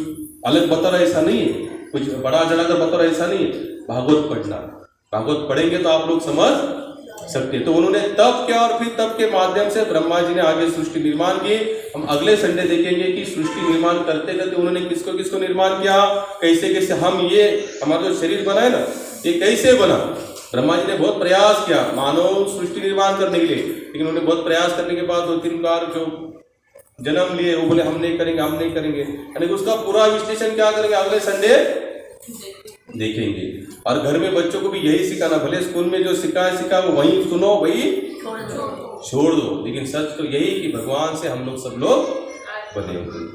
अलग बता रहा ऐसा नहीं है, कुछ बड़ा चढ़ाकर बता रहा ऐसा नहीं है. भागवत पढ़ना, भागवत पढ़ेंगे तो आप लोग समझ सकते. तो उन्होंने तप किया और फिर तप के माध्यम से ब्रह्मा जी ने आगे सृष्टि निर्माण की. हम अगले संडे देखेंगे कि सृष्टि निर्माण करते करते उन्होंने किसको किसको निर्माण किया, कैसे कैसे. हम ये हमारा जो शरीर बना है ना, ये कैसे बना. ब्रह्मा जी ने बहुत प्रयास किया मानव सृष्टि निर्माण करने के लिए, लेकिन उन्होंने बहुत प्रयास करने के बाद 2-3 बार जो जन्म लिए वो बोले हम नहीं करेंगे, हम नहीं करेंगे. यानी उसका पूरा विश्लेषण क्या करेंगे अगले संडे देखेंगे. और घर में बच्चों को भी यही सिखाना, भले स्कूल में जो सिखा वो वही सुनो, वही छोड़ दो. लेकिन सच तो यही कि भगवान से हम लोग सब लोग बने हुए.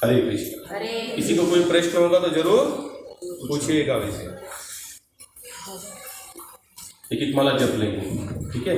हरे कृष्ण. किसी को कोई प्रश्न होगा तो जरूर पूछिएगा. वैसे एक एक माला जप लेंगे, ठीक है।